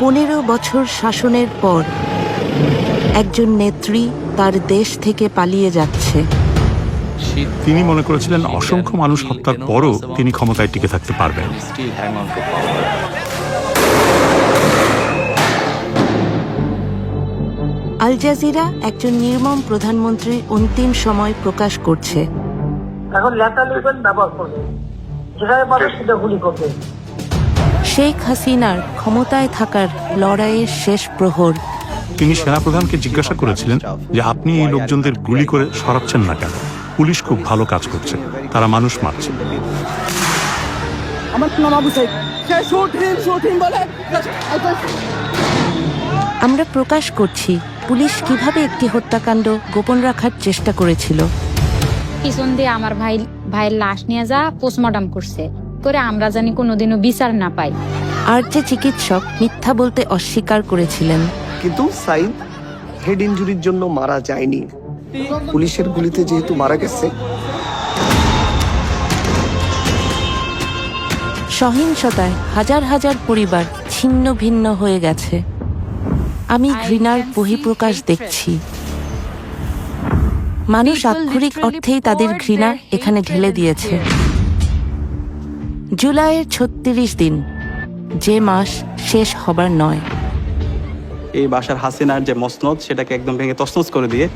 15 বছর শাসনের পর একজন নেত্রী তার দেশ থেকে পালিয়ে যাচ্ছে। তিনি মনে করেছিলেন অসংখ্য মানুষ হত্যার পরও তিনি ক্ষমতায় টিকে থাকতে পারবেন। আল জাজিরা একজন নির্মম প্রধানমন্ত্রীর অন্তিম সময় প্রকাশ করছে। এখন লেটার লিখবেন, ব্যবহার করবে, যেখানে পাবে সেটা গুলি করবে। শেখ হাসিনার ক্ষমতায় থাকার লড়াইয়ের শেষ প্রহর। তিনি সেনাপ্রধানকে জিজ্ঞাসা করেছিলেন যে আপনি এই লোকজনদের গুলি করে সরাচ্ছেন না কেন? পুলিশ খুব ভালো কাজ করছে, তারা মানুষ মারছে। আমরা প্রকাশ করছি পুলিশ কিভাবে একটি হত্যাকাণ্ড গোপন রাখার চেষ্টা করেছিল। পিছন দিয়ে আমার ভাইয়ের লাশ নিয়ে যা পোস্টমর্টম করছে করে আমরা জানি কোনোদিনও বিচার না পাই। আর যে চিকিৎসক মিথ্যা বলতে অস্বীকার করেছিলেন। কিন্তু সাইদ হেড ইনজুরির জন্য মারা যায়নি, পুলিশের গুলিতে যেহেতু মারা গেছে। সহিংসতায় হাজার হাজার পরিবার ছিন্ন ভিন্ন হয়ে গেছে। আমি ঘৃণার বহিঃপ্রকাশ দেখছি। মানুষ আক্ষরিক অর্থেই তাদের ঘৃণা এখানে ঢেলে দিয়েছে। জুলাইয়ের 36 দিন, যে মাস শেষ হবার নয়। এই বাশার হাসিনার যে মসনদ সেটাকে একদম ভেঙে তছনছ করে দিয়ে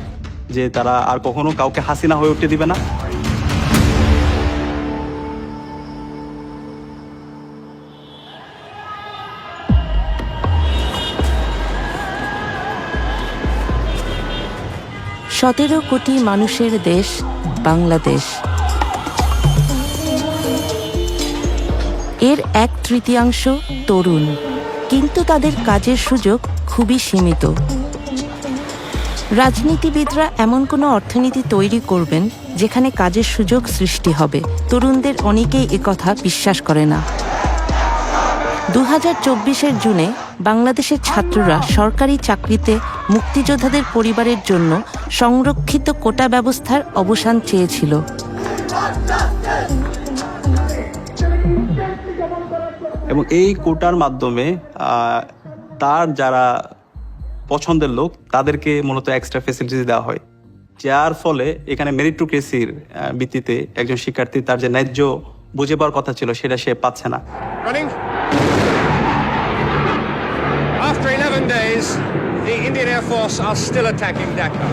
যে তারা আর কখনো কাউকে হাসিনা হয়ে উঠতে দিবে না। সতেরো কোটি মানুষের দেশ বাংলাদেশ। এর 1/3 তরুণ, কিন্তু তাদের কাজের সুযোগ খুবই সীমিত। রাজনীতিবিদরা এমন কোনো অর্থনীতি তৈরি করবেন যেখানে কাজের সুযোগ সৃষ্টি হবে। তরুণদের অনেকেই একথা বিশ্বাস করে না। 2024-এর জুনে বাংলাদেশের ছাত্ররা সরকারি চাকরিতে মুক্তিযোদ্ধাদের পরিবারের জন্য সংরক্ষিত কোটা ব্যবস্থার অবসান চেয়েছিল। এবং এই কোটার মাধ্যমে তার যারা পছন্দের লোক তাদেরকে মূলত এক্সট্রা ফেসিলিটিস দেওয়া হয়, যার ফলে এখানে মেরিটোক্রেসির ভিত্তিতে একজন শিক্ষার্থী তার যে ন্যায্য বুঝে পাওয়ার কথা ছিল সেটা সে পাচ্ছে না। After 11 days, the Indian Air Force are still attacking Dhaka.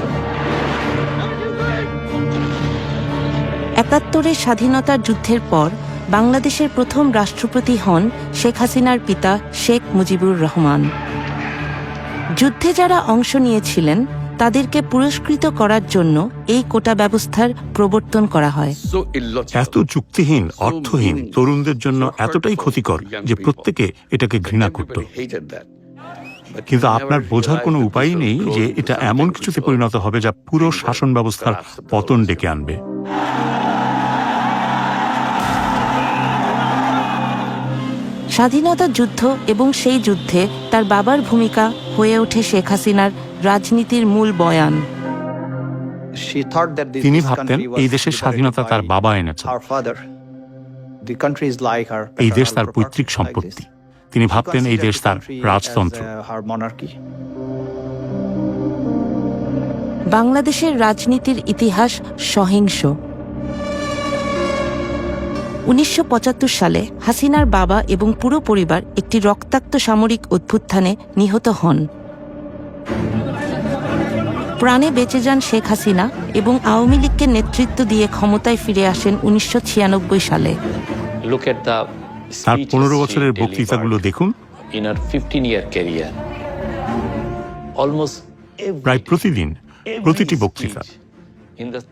71-এর স্বাধীনতার যুদ্ধের পর বাংলাদেশের প্রথম রাষ্ট্রপতি হন শেখ হাসিনার পিতা শেখ মুজিবুর রহমান। যুদ্ধে যারা অংশ নিয়েছিলেন তাদেরকে পুরস্কৃত করার জন্য এই কোটা ব্যবস্থার প্রবর্তন করা হয়। এত যুক্তিহীন, অর্থহীন, তরুণদের জন্য এতটাই ক্ষতিকর যে প্রত্যেকে এটাকে ঘৃণা করত। কিন্তু আপনার বোঝার কোনো উপায় নেই যে এটা এমন কিছুতে পরিণত হবে যা পুরো শাসন ব্যবস্থার পতন ডেকে আনবে। স্বাধীনতা যুদ্ধ এবং সেই যুদ্ধে তার বাবার ভূমিকা হয়ে ওঠে শেখ হাসিনার রাজনীতির মূল বয়ান। তিনি ভাবতেন এই দেশের স্বাধীনতা তার বাবা এনেছে, এই দেশ তার পৈতৃক সম্পত্তি। তিনি ভাবতেন এই দেশ তার রাজতন্ত্র। বাংলাদেশের রাজনীতির ইতিহাস সহিংস। 1975 সালে হাসিনার বাবা এবং পুরো পরিবার একটি রক্তাক্ত সামরিক অভ্যুত্থানে নিহত হন। প্রাণে বেঁচে যান শেখ হাসিনা এবং আওয়ামী লীগকে নেতৃত্ব দিয়ে ক্ষমতায় ফিরে আসেন 1996 সালে। তার 15 বছরের বক্তৃতাগুলো দেখুন। প্রায় প্রতিদিন, প্রতিটি বক্তৃতা,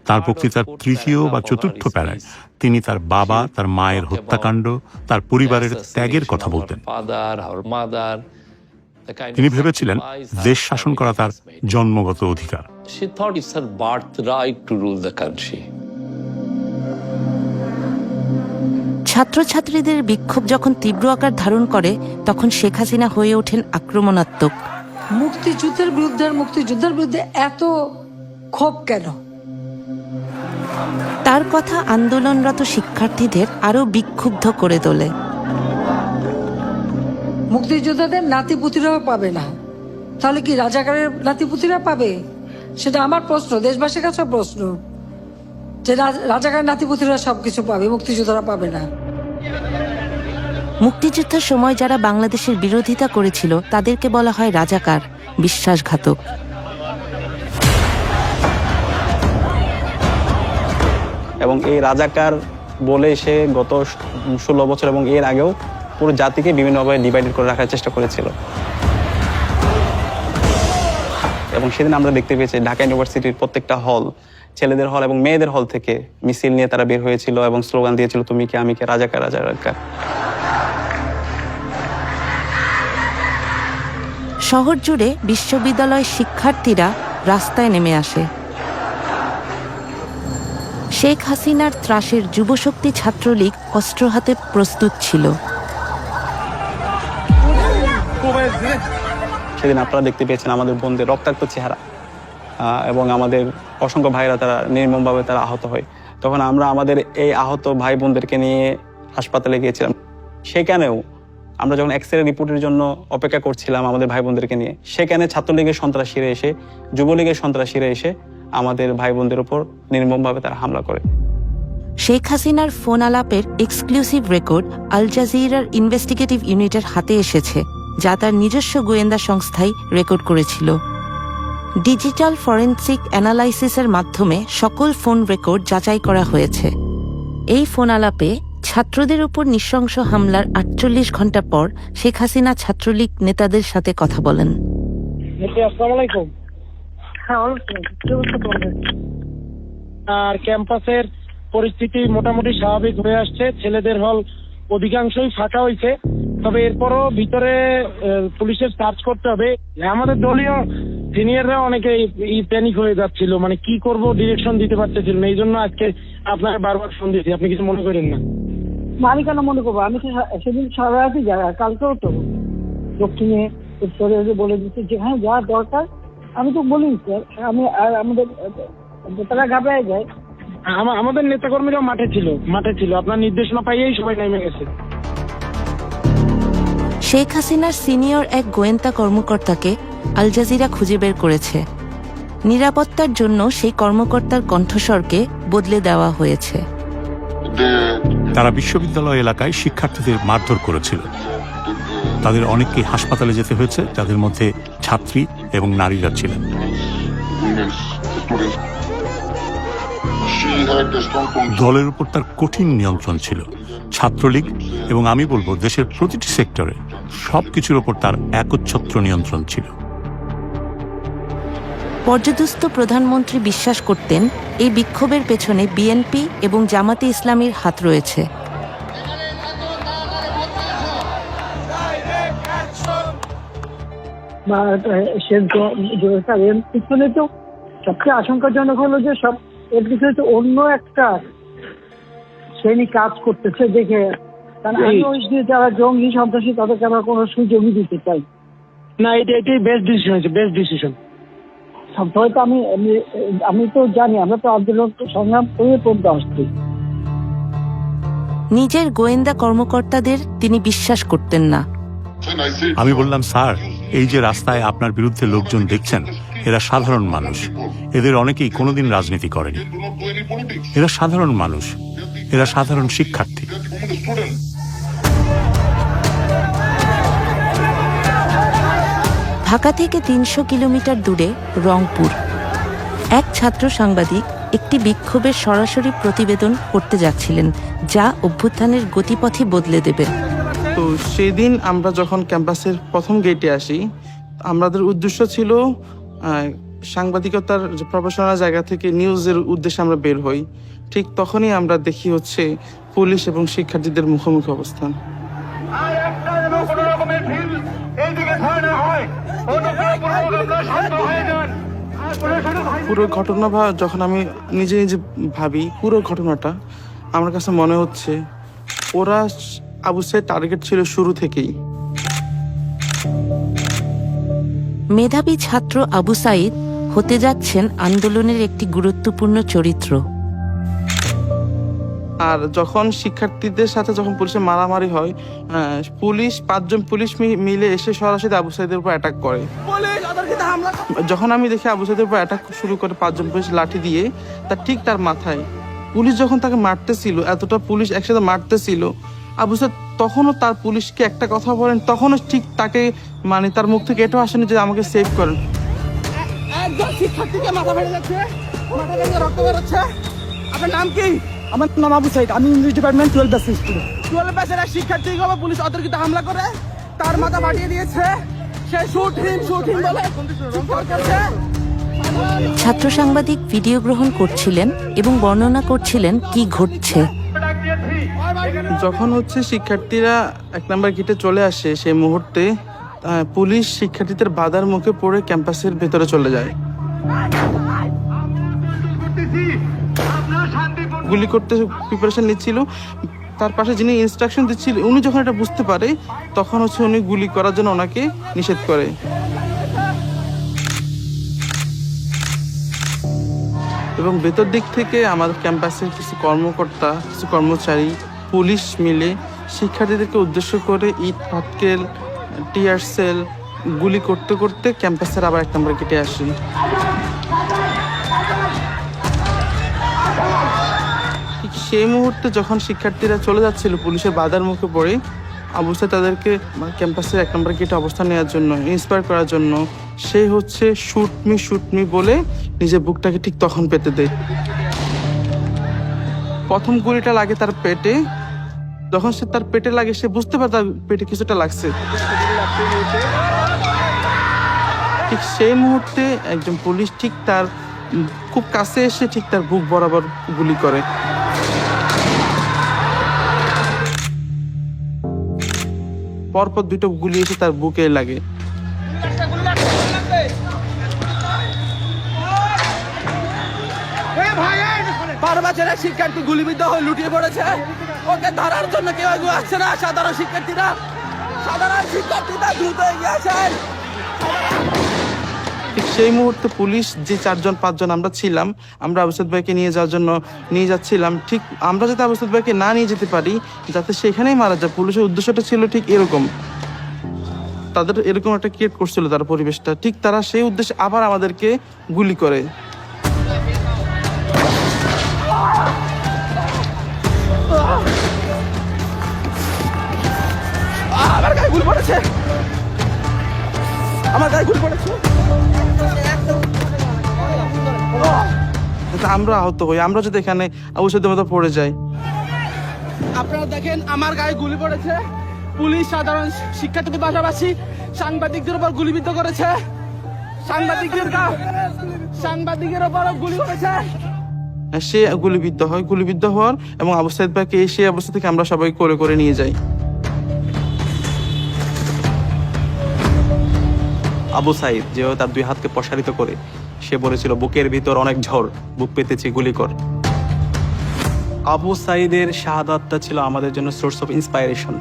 তার বক্তৃতার তৃতীয় বা চতুর্থ প্যারায় তিনি তার বাবা, তার মায়ের হত্যাকাণ্ড, তার পরিবারের ত্যাগের কথা বলতেন। তিনি ভেবেছিলেন দেশ শাসন করা তার জন্মগত অধিকার। ছাত্রছাত্রীদের বিক্ষোভ যখন তীব্র আকার ধারণ করে তখন শেখ হাসিনা হয়ে ওঠেন আক্রমণাত্মক। মুক্তিযুদ্ধের বিরুদ্ধে এত ক্ষোভ কেন? তার কথা আন্দোলনরত শিক্ষার্থীদের আরো বিক্ষুব্ধ করে তোলে। মুক্তিযোদ্ধাদের নাতিপুতিরাও পাবে না, তাহলে কি রাজাকারের নাতিপুতিরা পাবে? সেটা আমার প্রশ্ন, দেশবাসীর কাছে প্রশ্ন, যে রাজাকারের নাতিপুতিরা সবকিছু পাবে, মুক্তিযোদ্ধারা পাবে না। মুক্তিযুদ্ধের সময় যারা বাংলাদেশের বিরোধিতা করেছিল তাদেরকে বলা হয় রাজাকার, বিশ্বাসঘাতক। এবং এই রাজাকার বলে সে গত 16 বছর এবং এর আগেও পুরো জাতিকে বিভিন্নভাবে ডিভাইডেড করে রাখার চেষ্টা করেছিল। এবং সেদিন আমরা দেখতে পেয়েছি ঢাকা ইউনিভার্সিটির প্রত্যেকটা হল, ছেলেদের হল এবং মেয়েদের হল থেকে মিছিল নিয়ে তারা বের হয়েছিল এবং স্লোগান দিয়েছিল, তুমি কে আমি কে, রাজাকার রাজাকার। শহর জুড়ে বিশ্ববিদ্যালয় শিক্ষার্থীরা রাস্তায় নেমে আসে। শেখ হাসিনার ত্রাসের যুবশক্তি ছাত্রলীগ অস্ত্র হাতে প্রস্তুত ছিল। সেদিন আপনারা দেখতে পেয়েছেন আমাদের বোনদের রক্তাক্ত চেহারা এবং আমাদের অসংখ্য ভাইরা তারা নির্মমভাবে তারা আহত হয়। তখন আমরা আমাদের এই আহত ভাই বোনদেরকে নিয়ে হাসপাতালে গিয়েছিলাম। সেখানেও আমরা যখন এক্সরে রিপোর্টের জন্য অপেক্ষা করছিলাম আমাদের ভাই বোনদেরকে নিয়ে, সেখানে ছাত্রলীগের সন্ত্রাসীরা এসে, যুবলীগের সন্ত্রাসীরা এসে আমাদের ভাই বোনদের উপর নির্মমভাবে তারা হামলা করে। শেখ হাসিনার ফোন আলাপের এক্সক্লুসিভ রেকর্ড আল জাজিরার ইনভেস্টিগেটিভ ইউনিটের হাতে এসেছে, যা তার নিজস্ব গোয়েন্দা সংস্থাই রেকর্ড করেছিল। ডিজিটাল ফরেনসিক অ্যানালাইসিসের মাধ্যমে সকল ফোন রেকর্ড যাচাই করা হয়েছে। এই ফোন আলাপে ছাত্রদের উপর নৃশংস হামলার 48 ঘন্টা পর শেখ হাসিনা ছাত্রলীগ নেতাদের সাথে কথা বলেন। আসসালামু আলাইকুম। হ্যাঁ, কি অবস্থা তোমাদের? আর ক্যাম্পাসের পরিস্থিতি মোটামুটি স্বাভাবিক হয়ে আসছে। ছেলেদের হল অধিকাংশই ফাঁকা হয়েছে, তবে এরপরও ভিতরে পুলিশের সার্চ করতে হবে। আমাদের দলীয় সিনিয়ররা অনেকে প্যানিক হয়ে যাচ্ছিল, মানে কি করব ডিরেকশন দিতে পারতেছিল না। এই জন্য আজকে আপনাকে বারবার ফোন দিয়েছি, আপনি কিছু মনে করেন না। আমি কেন মনে করবো? আমি তো সেদিন সারা রাতই যাই, কালকেও তো দক্ষিণে উত্তরে বলে দিচ্ছি যে হ্যাঁ যা দরকার। আমি তো বলি স্যার, আমি আর আমাদের তারা ঘাবড়ায় যায়। আমাদের নেতাকর্মীরাও মাঠে ছিল, আপনার নির্দেশনা পাইয়েই সবাই নেমে গেছে। শেখ হাসিনার সিনিয়র এক গোয়েন্দা কর্মকর্তাকে আল জাজিরা খুঁজে বের করেছে। নিরাপত্তার জন্য সেই কর্মকর্তার কণ্ঠস্বরকে বদলে দেওয়া হয়েছে। তারা বিশ্ববিদ্যালয় এলাকায় শিক্ষার্থীদের মারধর করেছিল। তাদের অনেককে হাসপাতালে যেতে হয়েছে, যাদের মধ্যে ছাত্রী এবং নারীরা ছিলেন। দলের উপর তার কঠিন নিয়ন্ত্রণ ছিল। ছাত্রলীগ এবং আমি বলবো দেশের প্রতিটি সেক্টরে সবকিছুর উপর তার একচ্ছত্র নিয়ন্ত্রণ ছিল। পর্যদুস্ত প্রধানমন্ত্রী বিশ্বাস করতেন এই বিক্ষোভের পেছনে বিএনপি এবং জামাতে ইসলামীর হাত রয়েছে। পিছনে তো সবচেয়ে আশঙ্কাজনক হলো যে সব এর পিছনে তো অন্য একটা শ্রেণী কাজ করতেছে দেখে, কারণ আমি ওই যে যারা জঙ্গি সন্ত্রাসী তাদেরকে আমরা কোনো সুযোগই দিতে চাই না। এটাই বেস্ট ডিসিশন হয়েছে, বেস্ট ডিসিশন। সবসময় তো আমি তো জানি, আমরা তো আন্দোলন সংগ্রাম করে পড়তে আসছি। নিজের গোয়েন্দা কর্মকর্তাদের তিনি বিশ্বাস করতেন না। আমি বললাম, স্যার, এই যে রাস্তায় আপনার বিরুদ্ধে লোকজন দেখছেন, এরা সাধারণ মানুষ। এদের অনেকেই কোনোদিন রাজনীতি করেনি। এরা সাধারণ মানুষ, এরা সাধারণ শিক্ষার্থী। ঢাকা থেকে 300 কিলোমিটার দূরে রংপুর এক ছাত্র সাংবাদিক একটি বিক্ষোভের সরাসরি প্রতিবেদন করতে যাচ্ছিলেন, যা অভ্যুত্থানের গতিপথই বদলে দেবে। তো সেদিন আমরা যখন ক্যাম্পাসের প্রথম গেটে আসি, আমাদের উদ্দেশ্য ছিল সাংবাদিকতার প্রফেশনাল জায়গা থেকে নিউজের উদ্দেশ্যে আমরা বের হই। ঠিক তখনই আমরা দেখি হচ্ছে পুলিশ এবং শিক্ষার্থীদের মুখোমুখি অবস্থান। পুরো ঘটনা যখন আমি নিজে নিজে ভাবি, পুরো ঘটনাটা আমার কাছে মনে হচ্ছে ওরা আবু সাইদ টার্গেট ছিল শুরু থেকেই। মেধাবী ছাত্র আবু সাইদ হতে যাচ্ছেন আন্দোলনের একটি গুরুত্বপূর্ণ চরিত্র। আর যখন শিক্ষার্থীদের সাথে যখন পুলিশের মারামারি হয়, পুলিশ 5 জন পুলিশ মিলে এসে সরাসরি আবু সাইদের উপর অ্যাটাক করে। যখন আমি দেখি আবু সাইদের উপর অ্যাটাক শুরু করে 5 জন পুলিশ লাঠি দিয়ে, তার মাথায় পুলিশ যখন তাকে মারতেছিল, এতটা পুলিশ একসাথে মারতেছিল, আবু সাইদ তখনও তার পুলিশকে একটা কথা বলেন, তখনও ঠিক তাকে মানে তার মুখ থেকে এটাও আসেনি যে আমাকে সেভ করেন। একজন শিক্ষার্থীকে মাথা ফেটে যাচ্ছে, মাথা থেকে রক্ত বেরোচ্ছে। আপনার নাম কি? আমার নাম আবু সাইদ, আমি ইংলিশ ডিপার্টমেন্ট 12 ব্যাচের স্টুডেন্ট। 12 ব্যাচের এক শিক্ষার্থীকে পুলিশ অতর্কিত হামলা করে তার মাথা ফাটিয়ে দিয়েছে। সে শুট হিম বলে চিৎকার করছে। ছাত্র সাংবাদিক ভিডিও গ্রহণ করছিলেন এবং বর্ণনা করছিলেন কি ঘটছে। যখন শিক্ষার্থীরা 1 নম্বর গেটে চলে আসে, সেই মুহূর্তে পুলিশ শিক্ষার্থীদের বাধার মুখে পড়ে ক্যাম্পাসের ভেতরে চলে যায়। গুলি করতে প্রিপারেশন নিচ্ছিল, তার পাশে যিনি ইনস্ট্রাকশন দিচ্ছিল উনি যখন এটা বুঝতে পারে, তখন উনি গুলি করার জন্য ওনাকে নিষেধ করে। এবং ভেতর দিক থেকে আমাদের ক্যাম্পাসের কিছু কর্মকর্তা, কিছু কর্মচারী, পুলিশ মিলে শিক্ষার্থীদেরকে উদ্দেশ্য করে ইট পাটকেল, টিয়ার সেল গুলি করতে করতে ক্যাম্পাসের আবার 1 নম্বর গেটে আসে। ঠিক সেই মুহূর্তে যখন শিক্ষার্থীরা চলে যাচ্ছিল পুলিশের বাধার মুখে পড়ে, আবু সাইদ তাদেরকে ক্যাম্পাসের 1 নম্বর গেটে অবস্থান নেওয়ার জন্য, ইন্সপায়ার করার জন্য সে শুট মি বলে নিজের বুকটাকে ঠিক তখন পেতে দেয়। প্রথম গুলিটা লাগে তার পেটে। যখন সে তার পেটে লাগে, সে বুঝতে পারে তার পেটে কিছুটা লাগছে। ঠিক সেই মুহূর্তে একজন পুলিশ ঠিক তার খুব কাছে এসে ঠিক তার বুক বরাবর গুলি করে। পরপর 2টা গুলি এসে তার বুকে লাগে। শিক্ষার্থী গুলিবিদ্ধ হয়ে লুটিয়ে পড়েছে, ওকে ধরার জন্য কেউ আসছে না। সাধারণ শিক্ষার্থীরা দ্রুত এগিয়ে আসেন। ঠিক সেই মুহূর্তে পুলিশ যে 4 জন 5 জন আমরা ছিলাম, আমরা আবু সাইদ ভাইকে নিয়ে যাওয়ার জন্য নিয়ে যাচ্ছিলাম। ঠিক আমরা যাতে আবু সাইদ ভাইকে না নিয়ে যেতে পারি, যাতে সেখানেই মারা যায়, পুলিশের উদ্দেশ্যটা ছিল ঠিক এরকম। তাদের এরকম একটা ক্রিয়েট করছিল তার পরিবেশটা। ঠিক তারা সেই উদ্দেশ্যে আবার আমাদেরকে গুলি করে। আমার গায়ে গুলি পড়েছে, আমার গায়ে গুলি পড়েছে। আমরা আহত হই, আমরা যদি এখানে আবু সাইদের মতো পড়ে যাই। আপনারা দেখেন আমার গায়ে গুলি পড়েছে। পুলিশ সাধারণ শিক্ষার্থীদের পাশাপাশি সাংবাদিকদের উপর গুলিবিদ্ধ করেছে। সাংবাদিকের উপরও গুলি করেছে। সে গুলিবিদ্ধ হওয়ার এবং আবু সাইদ ভাইকে সেই অবস্থা থেকে আমরা সবাই করে নিয়ে যাই। আবু সাইদ যে তার 2 হাতকে প্রসারিত করে সে বলেছিল, বুকের ভিতর অনেক ঝড়, বুক পেতেছি, গুলি কর। আবু সাইদের শাহাদাতটা ছিল আমাদের জন্য সোর্স অফ ইন্সপায়ারেশন।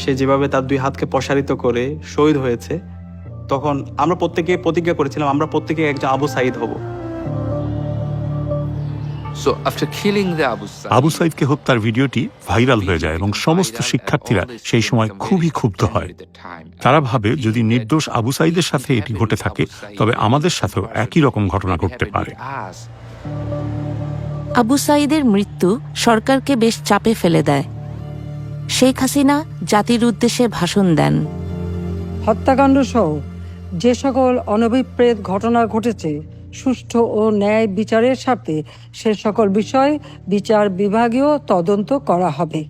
সে যেভাবে তার 2 হাতকে প্রসারিত করে শহীদ হয়েছে, তখন আমরা প্রত্যেকে প্রতিজ্ঞা করেছিলাম আমরা প্রত্যেকে একজন আবু সাইদ হব। আবু সাইদকে হত্যার ভিডিওটি ভাইরাল হয়ে যায় এবং সমস্ত শিক্ষার্থীরা সেই সময় খুবই ক্ষুব্ধ হয়। তারা ভাবে যদি নির্দোষ আবু সাইদের সাথে এটি ঘটে থাকে, তবে আমাদের সাথেও একই রকম ঘটনা ঘটতে পারে। আবু সাইদের মৃত্যু সরকারকে বেশ চাপে ফেলে দেয়। শেখ হাসিনা জাতির উদ্দেশ্যে ভাষণ দেন। হত্যাকাণ্ড সহ যে সকল অনভিপ্রেত ঘটনা ঘটেছে, সুষ্ঠু ও ন্যায় বিচারের স্বার্থে সে সকল বিষয় বিচার বিভাগীয় তদন্ত করা হবে।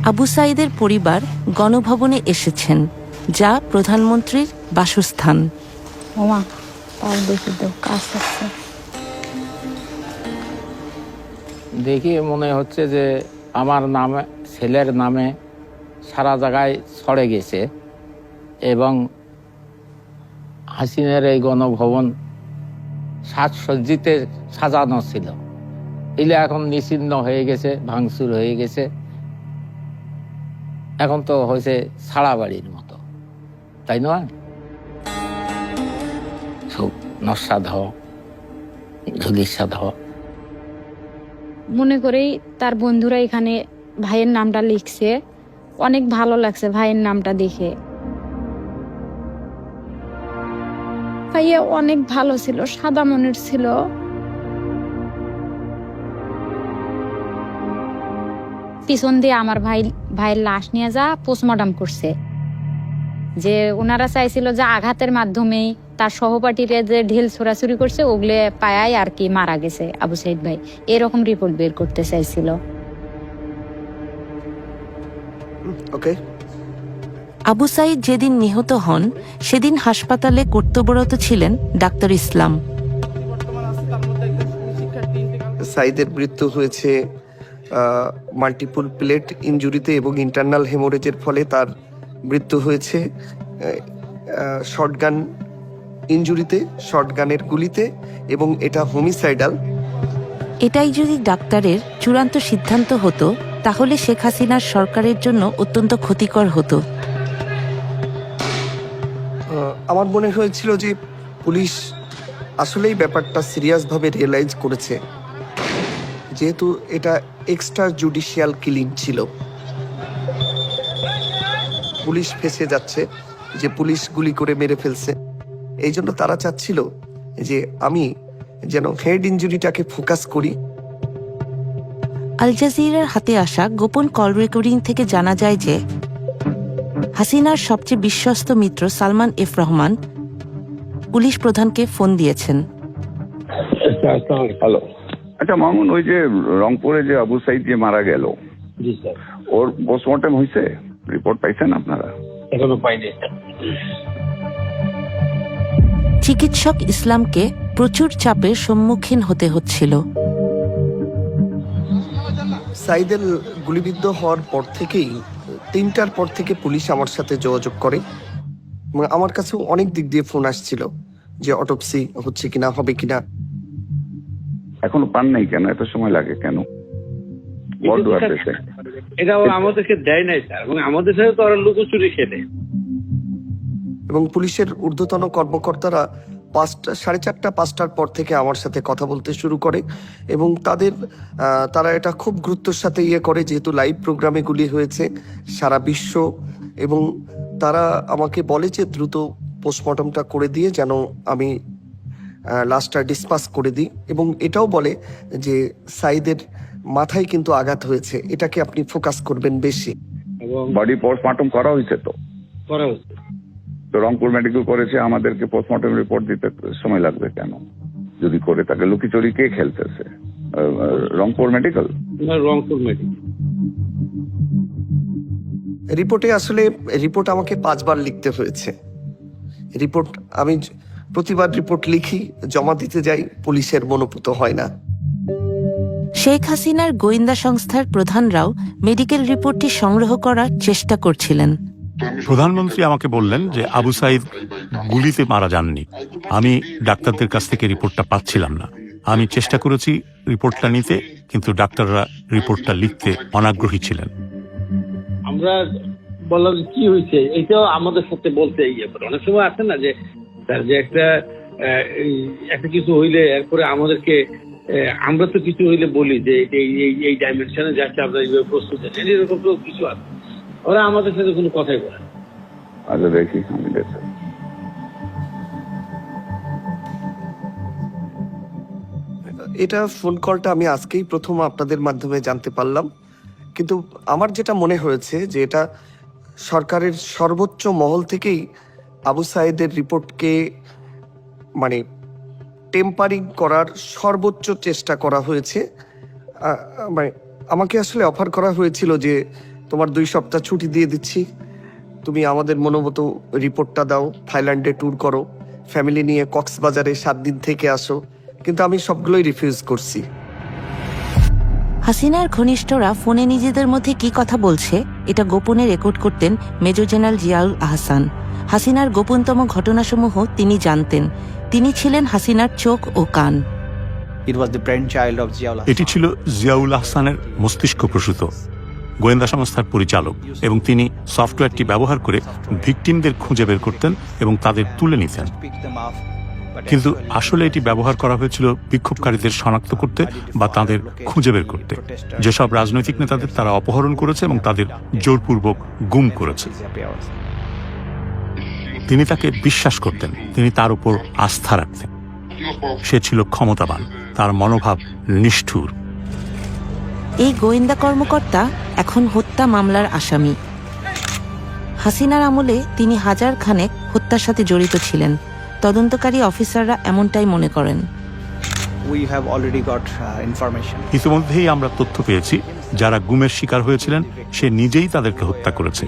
আবু সাইদের পরিবার গণভবনে এসেছেন, যা প্রধানমন্ত্রীর বাসস্থান। দেখি মনে হচ্ছে যে আমার নামে, ছেলের নামে সারা জায়গায় ছড়ে গেছে এবং হাসিনের এই গণভবন সাজসজ্জিতে সাজানো ছিল এলে এখন নিশ্চিহ্ন হয়ে গেছে, ভাঙচুর হয়ে গেছে, এখন তো হয়েছে ছাড়া বাড়ির মতো, তাই নয়? সব নস্বাধ ধুলিস্বাধ। মনে করেই তার বন্ধুরা এখানে ভাইয়ের নামটা লিখছে, অনেক ভালো লাগছে ভাইয়ের নামটা দেখে। ভাইয়া অনেক ভালো ছিল, সাদা মনের ছিল। পিছন দিয়ে আমার ভাইয়ের লাশ নিয়ে যা পোস্টমর্টম করছে। যে ওনারা চাইছিল যে আঘাতের মাধ্যমেই তার সহপাঠীরা যে ঢিল ছোড়াছুরি করছে ওগুলো পায়াই আর কি মারা গেছে আবু সাইদ ভাই, এরকম রিপোর্ট বের করতে চাইছিল। ওকে। আবু সাইদ যেদিন নিহত হন সেদিন হাসপাতালে কর্তব্যরত ছিলেন ডাক্তার ইসলাম। সাইদের মৃত্যু হয়েছে মাল্টিপল প্লেট ইনজুরিতে এবং ইন্টারনাল হেমোরেজের ফলে তার মৃত্যু হয়েছে। শর্টগান ইনজুরিতে, শর্টগানের গুলিতে, এবং এটা হোমিসাইডাল। এটাই যদি ডাক্তারের চূড়ান্ত সিদ্ধান্ত হতো তাহলে শেখ হাসিনার সরকারের জন্য অত্যন্ত ক্ষতিকর হতো। আমার মনে হয়েছিল যে পুলিশ আসলেই ব্যাপারটা সিরিয়াসভাবে রিয়েলাইজ করেছে, যেহেতু এটা এক্সট্রা জুডিশিয়াল কিলিং ছিল। পুলিশ ফেঁসে যাচ্ছে যে পুলিশ গুলি করে মেরে ফেলছে, এই জন্য তারা চাচ্ছিল যে আমি যেন হেড ইনজুরিটাকে ফোকাস করি। আল জাজিরার হাতে আসা গোপন কল রেকর্ডিং থেকে জানা যায় যে হাসিনার সবচেয়ে বিশ্বস্ত মিত্র সালমান এফ রহমান পুলিশ প্রধানকে ফোন দিয়েছেন। হ্যালো, আচ্ছা মামুন, ওই যে রংপুরে যে আবু সাইদ যে মারা গেল, ওর পোস্টমর্টম হয়েছে? রিপোর্ট পাইছেন আপনারা? এখনো পাইনি। চিকিৎসক ইসলামকে প্রচুর চাপের সম্মুখীন হতে হচ্ছিল। সাইদের গুলিবিদ্ধ হওয়ার পর থেকেই 3টার পর থেকে পুলিশ আমার সাথে যোগাযোগ করে। আমার কাছেও অনেক দিক দিয়ে ফোন আসছিল যে অটোপসি হচ্ছে কিনা, হবে কিনা। এখনো পান নাই কেন? এত সময় লাগে কেন? এটা আমাদেরকে দেয় নাই স্যার, এবং আমাদের সাথে তো ওরা লুকোচুরি খেলে। এবং পুলিশের ঊর্ধ্বতন কর্মকর্তারা 4:30, 5টার পর থেকে আমার সাথে কথা বলতে শুরু করে, এবং তারা এটা খুব গুরুত্বের সাথে করে, যেহেতু লাইভ প্রোগ্রামে গুলি হয়েছে সারা বিশ্ব, এবং তারা আমাকে বলে যে দ্রুত পোস্টমর্টমটা করে দিয়ে যেন আমি লাশটা ডিসপাস করে দিই, এবং এটাও বলে যে সাইদের মাথায় কিন্তু আঘাত হয়েছে, এটাকে আপনি ফোকাস করবেন বেশি। বডি পোস্টমর্টম করা হয়েছে তো? করা হয়েছে তো, রংপুর মেডিকেল করেছে, আমাদেরকে পোস্টমর্টম রিপোর্ট দিতে সময় লাগবে কেন? যদি করে তাকে লুকিচুরি কে খেলতেছে? Rangpur medical? Rangpur medical report আমাকে 5 বার লিখতে হয়েছে। আমি প্রতিবার রিপোর্ট লিখি, জমা দিতে যাই, পুলিশের মনোপুত হয় না। শেখ হাসিনার গোয়েন্দা সংস্থার প্রধানরাও মেডিকেল রিপোর্টটি সংগ্রহ করার চেষ্টা করছিলেন। প্রধানমন্ত্রী আমাকে বললেন যে আবু সাইদ গুলিতে মারা যাননি। আমি ডাক্তারদের কাছ থেকে রিপোর্টটা পাচ্ছিলাম না। আমি চেষ্টা করেছি রিপোর্টটা নিতে, কিন্তু ডাক্তাররা রিপোর্টটা লিখতে অনাগ্রহী ছিলেন। আমরা বললাম কি হয়েছে, এটাও আমাদের সাথে বলতে অনেক সময় আছে না যে তার যে একটা কিছু হইলে এরপরে আমাদেরকে, আমরা তো কিছু হইলে বলি যে এই ডাইমেনশনে যাচ্ছে, আমরা এইভাবে প্রস্তুত আছি, এরকম তো কিছু আছে। ওরা আমাদের সাথে কোনো কথাই বলে না। আচ্ছা দেখি, আমি দেখি। এটা ফোন কলটা আমি আজকেই প্রথম আপনাদের মাধ্যমে জানতে পারলাম, কিন্তু আমার যেটা মনে হয়েছে যে এটা সরকারের সর্বোচ্চ মহল থেকেই আবু সাইদের রিপোর্টকে মানে টেম্পারিং করার সর্বোচ্চ চেষ্টা করা হয়েছে। মানে আমাকে আসলে অফার করা হয়েছিল যে তোমার 2 সপ্তাহ ছুটি দিয়ে দিচ্ছি, তুমি আমাদের মনোমতো রিপোর্টটা দাও, থাইল্যান্ডে ট্যুর করো, ফ্যামিলি নিয়ে কক্সবাজারে 7 দিন থেকে আসো, কিন্তু আমি সবগুলোই রিফিউজ করছি। হাসিনার ঘনিষ্ঠরা ফোনে নিজেদের মধ্যে কি কথা বলছে এটা গোপনে রেকর্ড করতেন মেজর জেনারেল জিয়াউল আহসান। হাসিনার গোপনতম ঘটনাসমূহ তিনি জানতেন। তিনি ছিলেন হাসিনার চোখ ও কান। এটি ছিল জিয়াউল আহসানের মস্তিষ্ক প্রসূত গোয়েন্দা সংস্থার পরিচালক, এবং তিনি সফটওয়্যারটি ব্যবহার করে ভিকটিমদের খুঁজে বের করতেন এবং তাদের তুলে নিতেন। কিন্তু আসলে এটি ব্যবহার করা হয়েছিল বিক্ষোভকারীদের শনাক্ত করতে বা তাদের খুঁজে বের করতে। যেসব রাজনৈতিক নেতাদের তারা অপহরণ করেছে এবং তাদের জোরপূর্বক গুম করেছে। তিনি তাকে বিশ্বাস করতেন, তিনি তার উপর আস্থা রাখতেন। সে ছিল ক্ষমতাবান, তার মনোভাব নিষ্ঠুর। এই গোয়েন্দা কর্মকর্তা এখন হত্যা মামলার আসামি। হাসিনার আমলে তিনি হাজার খানেক হত্যার সাথে জড়িত ছিলেন। তদন্তকারী অফিসাররা এমনটাই মনে করেন। ইতিমধ্যেই আমরা তথ্য পেয়েছি, যারা গুমের শিকার হয়েছিলেন সে নিজেই তাদেরকে হত্যা করেছে।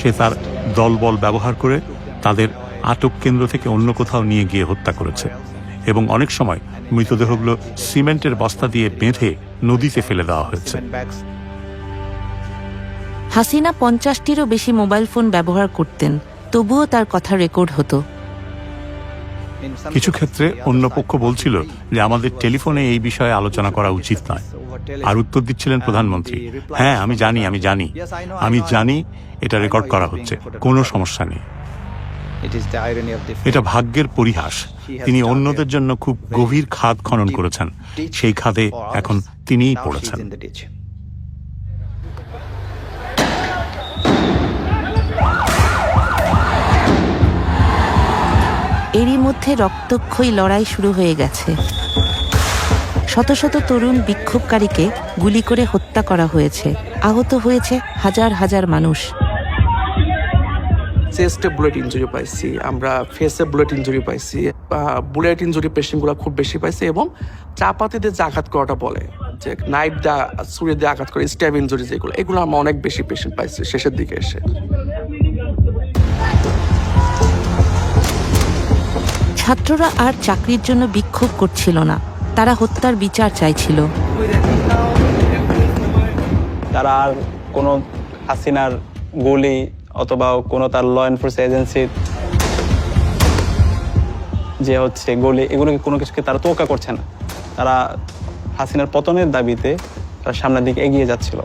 সে তার দলবল ব্যবহার করে তাদের আটক কেন্দ্র থেকে অন্য কোথাও নিয়ে গিয়ে হত্যা করেছে, এবং অনেক সময় মৃতদেহগুলো সিমেন্টের বস্তা দিয়ে বেঁধে নদীতে ফেলে দেওয়া হয়েছে। হাসিনা 50টিরও বেশি মোবাইল ফোন ব্যবহার করতেন, তবুও তার কথা রেকর্ড হতো। কিছু ক্ষেত্রে অন্য পক্ষ বলছিল যে আমাদের টেলিফোনে এই বিষয়ে আলোচনা করা উচিত নয়, আর উত্তর দিচ্ছিলেন প্রধানমন্ত্রী, হ্যাঁ আমি জানি এটা রেকর্ড করা হচ্ছে, কোনো সমস্যা নেই। এটা ভাগ্যের পরিহাস। তিনি অন্যদের জন্য খুব গভীর খাদ খনন করেছেন, সেই খাদে এখন তিনিই পড়েছেন। এরই মধ্যে রক্তক্ষয়ী লড়াই শুরু হয়ে গেছে। শত শত তরুণ বিক্ষোভকারীকে গুলি করে হত্যা করা হয়েছে, আহত হয়েছে হাজার হাজার মানুষ। চেস্টে বুলেট ইঞ্জুরি পাইছি, আমরা ফেসে বুলেট ইঞ্জুরি পাইছি, বুলেট ইঞ্জুরি পেশেন্টগুলো খুব বেশি পাইছে, এবং চাপাতিতে যে আঘাত করাটা বলে, যে নাইফ দা ছুরি দিয়ে আঘাত করে স্ট্যাব ইঞ্জুরি, এগুলো আমরা অনেক বেশি পেশেন্ট পাইছি শেষের দিকে এসে। ছাত্ররা আর চাকরির জন্য বিক্ষোভ করছিল না, তারা হত্যার বিচার চাইছিল। তারা আর কোনো হাসিনার গুলি অথবা কোনো তার ল এনফোর্সমেন্ট এজেন্সির যে হচ্ছে গুলি, এগুলোকে কোনো কিছুকে তারা তোয়াক্কা করছে না। তারা হাসিনার পতনের দাবিতে তারা সামনের দিকে এগিয়ে যাচ্ছিল।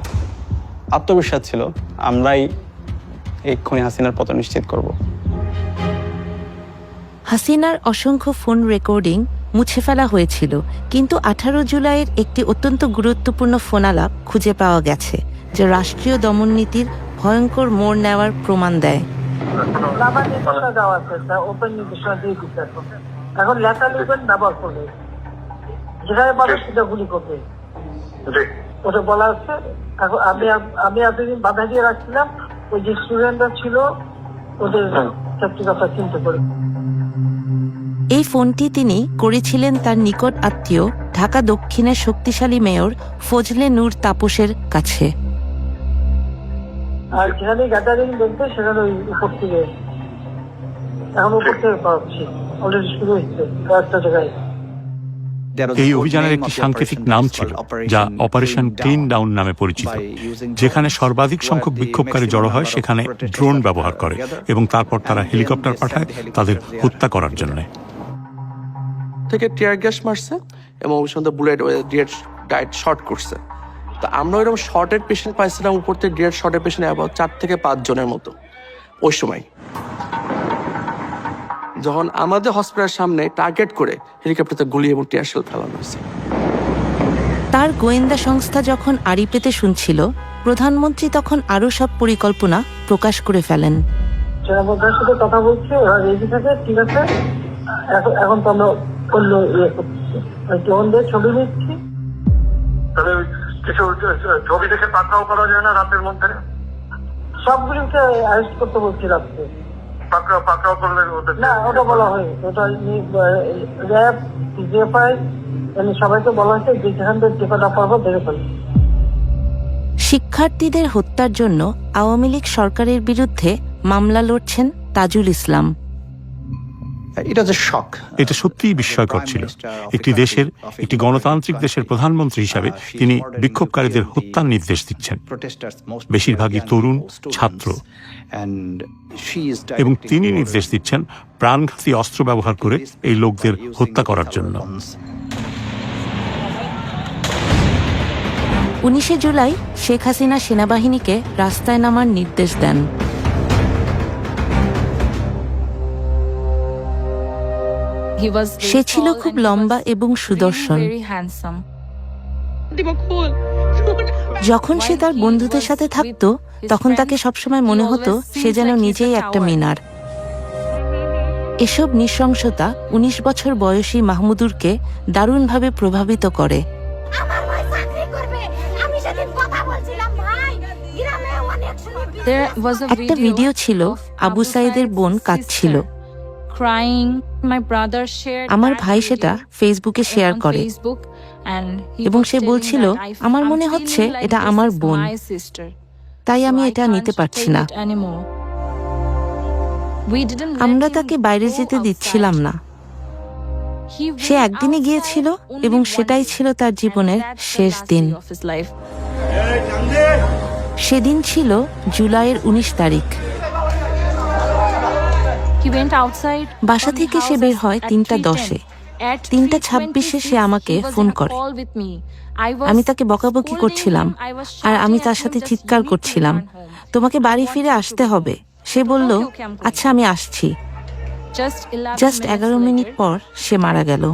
আত্মবিশ্বাস ছিল আমরাই এক্ষুনি হাসিনার পতন নিশ্চিত করব। হাসিনার অসংখ্য ফোন রেকর্ডিং মুছে ফেলা হয়েছিল, কিন্তু 18 জুলাইয়ের একটি অত্যন্ত গুরুত্বপূর্ণ ফোনালাপ খুঁজে পাওয়া গেছে, যে রাষ্ট্রীয় দমননীতির ভয়ঙ্কর মোড় নেওয়ার প্রমাণ দেয়। এখন লেখা লিখবেন, ব্যবহার করবে, যেখানে পাবে সেটা গুলি করবে, ওটা বলা হচ্ছে। এখন আমি এতদিন বাধা দিয়ে রাখছিলাম, ওই যে স্টুডেন্টরা ছিল ওদের সত্যি কথা চিন্তা করে। এই ফোনটি তিনি করেছিলেন তার নিকট আত্মীয় ঢাকা দক্ষিণের শক্তিশালী মেয়র ফজলে নূর তাপসের কাছে। আর যেখানে গ্যাদারিং দেখবে সেখানে ওই উপর থেকে, এখন উপর থেকে পাচ্ছি, অলরেডি শুরু হচ্ছে কয়েকটা জায়গায়। এই অভিযানের একটি সাংকেতিক নাম ছিল, যা অপারেশন ক্লিন ডাউন নামে পরিচিত, যেখানে সর্বাধিক সংখ্যক বিক্ষোভকারী জড়ো হয় সেখানে ড্রোন ব্যবহার করে, এবং তারপর তারা হেলিকপ্টার পাঠায় তাদের হত্যা করার জন্য। থেকে টিয়ার গ্যাস মারছে এবং ওই সঙ্গে বুলেট ডাইরেক্ট শর্ট করছে। তো আমরা ওইরকম শর্টের পেশেন্ট পাইছিলাম উপর থেকে, ডিরেক্ট শর্টের পেশেন্ট অ্যাবাউট 4 থেকে 5 জনের মতো ওই সময়। যখন আমাদের হসপিটালের সামনে টার্গেট করে হেলিকপ্টারতে গুলি এবং টিয়ার শেল ফেলানো হয়েছে। তার গোয়েন্দা সংস্থা যখন আড়ি পেতে শুনছিল, প্রধানমন্ত্রী তখন আরো সব পরিকল্পনা প্রকাশ করে ফেলেন। সেনাপ্রধানের সাথে কথা বলছি, ওরা রেডি থাকে, ঠিক আছে, এখন তো আমরা করলো ইয়ে করছি, ড্রোনদের ছবি নিচ্ছি। তবে কিছু ছবি দেখে পাকড়াও করা যায় না রাতের মধ্যে? সবগুলিকে অ্যারেস্ট করতে বলছি রাত্রে। পাকড়াও করলে না, ওটা বলা হয়েছে, ওটা র্যাব, জিএফআই, সবাইকে বলা হয়েছে যে যেখান থেকে যে কটা পারবো ধরে ফেলবে। শিক্ষার্থীদের হত্যার জন্য আওয়ামী লীগ সরকারের বিরুদ্ধে মামলা লড়ছেন Tajul Islam. It was a shock. এটা সত্যিই বিস্ময়কর ছিল। একটি দেশের, একটি গণতান্ত্রিক দেশের প্রধানমন্ত্রী হিসাবে তিনি বিক্ষোভকারীদের হত্যার নির্দেশ দিচ্ছেন, বেশিরভাগই তরুণ ছাত্র, এবং তিনি নির্দেশ দিচ্ছেন প্রাণঘাতী অস্ত্র ব্যবহার করে এই লোকদের হত্যা করার জন্য। 19শে জুলাই শেখ হাসিনা সেনাবাহিনীকে রাস্তায় নামার নির্দেশ দেন। সে ছিল খুব লম্বা এবং সুদর্শন। যখন সে তার বন্ধুদের সাথে থাকতো তখন তাকে সবসময় মনে হতো সে যেন নিজেই একটা মিনার। এসব নৃশংসতা 19 বছর বয়সী মাহমুদুরকে দারুণভাবে প্রভাবিত করে। একটা ভিডিও ছিল, আবু সাইদের বোন কাঁদছিল। আমার ভাই সেটা ফেসবুকে শেয়ার করে এবং সে বলছিল, আমার মনে হচ্ছে এটা আমার বোন, তাই আমি এটা নিতে পারছি না। আমরা তাকে বাইরে যেতে দিচ্ছিলাম না। সে একদিনে গিয়েছিল এবং সেটাই ছিল তার জীবনের শেষ দিন। সেদিন ছিল জুলাইয়ের 19 তারিখ। বাসা থেকে সে বের হয় 3:10-এ। 3:26-এ সে আমাকে ফোন করে। আমি তাকে বকাবকি করছিলাম আর আমি তার সাথে চিৎকার করছিলাম, তোমাকে বাড়ি ফিরে আসতে হবে। সে বলল, আচ্ছা আমি আসছি। জাস্ট 11 মিনিট পর সে মারা গেল।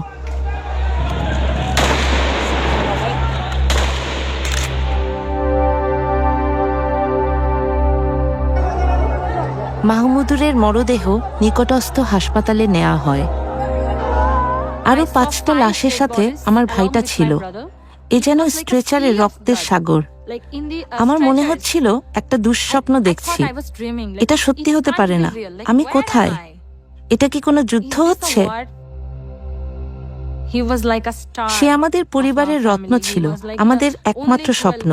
মাহমুদুরের মরদেহ নিকটস্থ হাসপাতালে নেওয়া হয়। আরো 5টা লাশের সাথে আমার ভাইটা ছিল। এ যেন স্ট্রেচারে রক্তের সাগর। আমার মনে হচ্ছিল একটা দুঃস্বপ্ন দেখছি। এটা সত্যি হতে পারে না। আমি কোথায়? এটা কি কোনো যুদ্ধ হচ্ছে? সে আমাদের পরিবারের রত্ন ছিল, আমাদের একমাত্র স্বপ্ন,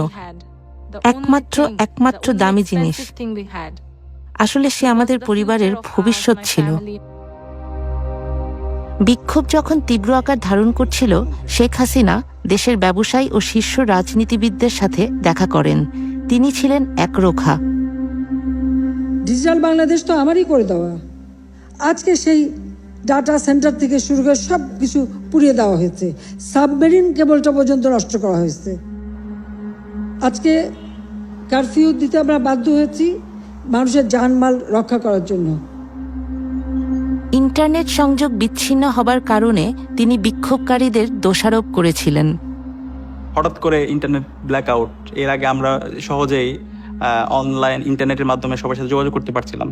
একমাত্র দামি জিনিস। আসলে সে আমাদের পরিবারের ভবিষ্যৎ ছিল। বিক্ষোভ যখন তীব্র আকার ধারণ করছিল, শেখ হাসিনা দেশের ব্যবসায়ী ও শীর্ষ রাজনীতিবিদদের সাথে দেখা করেন। তিনি ছিলেন একরোখা। ডিজিটাল বাংলাদেশ তো আমারই করে দেওয়া। আজকে সেই ডাটা সেন্টার থেকে শুরু করে সব কিছু পুড়িয়ে দেওয়া হয়েছে, সাবমেরিন কেবলটা পর্যন্ত নষ্ট করা হয়েছে। আজকে কারফিউ দিতে আমরা বাধ্য হয়েছি মানুষের জানমাল রক্ষা করার জন্য। ইন্টারনেট সংযোগ বিচ্ছিন্ন হবার কারণে তিনি বিক্ষোভকারীদের দোষারোপ করেছিলেন। হঠাৎ করে ইন্টারনেট ব্ল্যাকআউট, এর আগে আমরা সহজেই অনলাইন ইন্টারনেটের মাধ্যমে সবার সাথে যোগাযোগ করতে পারছিলাম।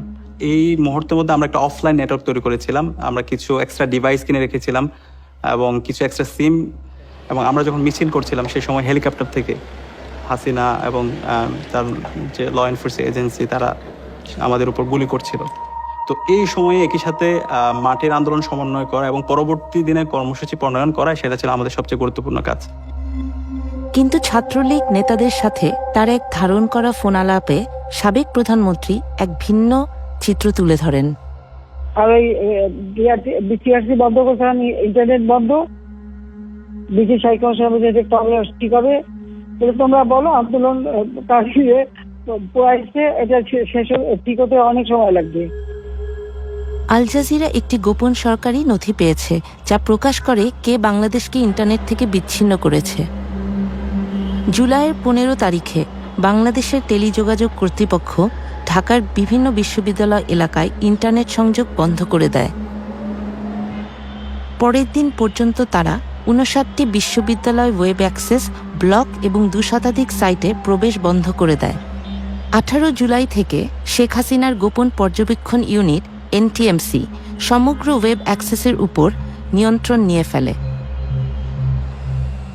এই মুহূর্তের মধ্যে আমরা একটা অফলাইন নেটওয়ার্ক তৈরি করেছিলাম। আমরা কিছু এক্সট্রা ডিভাইস কিনে রেখেছিলাম এবং কিছু এক্সট্রা সিম, এবং আমরা যখন মিছিল করছিলাম সেই সময় হেলিকপ্টার থেকে হাসিনা এবং তার যে ল এনফোর্সিং এজেন্সি তারা আমাদের উপর গুলি করছিল। তো এই সময়ে একই সাথে মাঠের আন্দোলন সমন্বয় করা এবং পরবর্তী দিনে কর্মসূচি প্রণয়ন করা, সেটা ছিল আমাদের সবচেয়ে গুরুত্বপূর্ণ কাজ। কিন্তু ছাত্রলীগ নেতাদের সাথে তার এক ধারণ করা ফোনালাপে সাবেক প্রধানমন্ত্রী এক ভিন্ন চিত্র তুলে ধরেন। আর ওই বিসিআরসি বন্ধ করছে, ইন্টারনেট বন্ধ, বিসি ঠিক হবে, তোমরা বলো আন্দোলন কাশিয়ে পোয়াইছে, এটা শেষ ঠিক হতে অনেক সময় লাগবে। আল জাজিরা একটি গোপন সরকারি নথি পেয়েছে যা প্রকাশ করে কে বাংলাদেশকে ইন্টারনেট থেকে বিচ্ছিন্ন করেছে। জুলাইয়ের 15 তারিখে বাংলাদেশের টেলিযোগাযোগ কর্তৃপক্ষ ঢাকার বিভিন্ন বিশ্ববিদ্যালয় এলাকায় ইন্টারনেট সংযোগ বন্ধ করে দেয়। পরের দিন পর্যন্ত তারা 59টি বিশ্ববিদ্যালয় ওয়েব অ্যাক্সেস, ব্লগ এবং 2 শতাধিক সাইটে প্রবেশ বন্ধ করে দেয়। 18 জুলাই থেকে শেখ হাসিনার গোপন পর্যবেক্ষণ ইউনিট এনটিএমসি সমগ্র ওয়েব অ্যাক্সেসের উপর নিয়ন্ত্রণ নিয়ে ফেলে।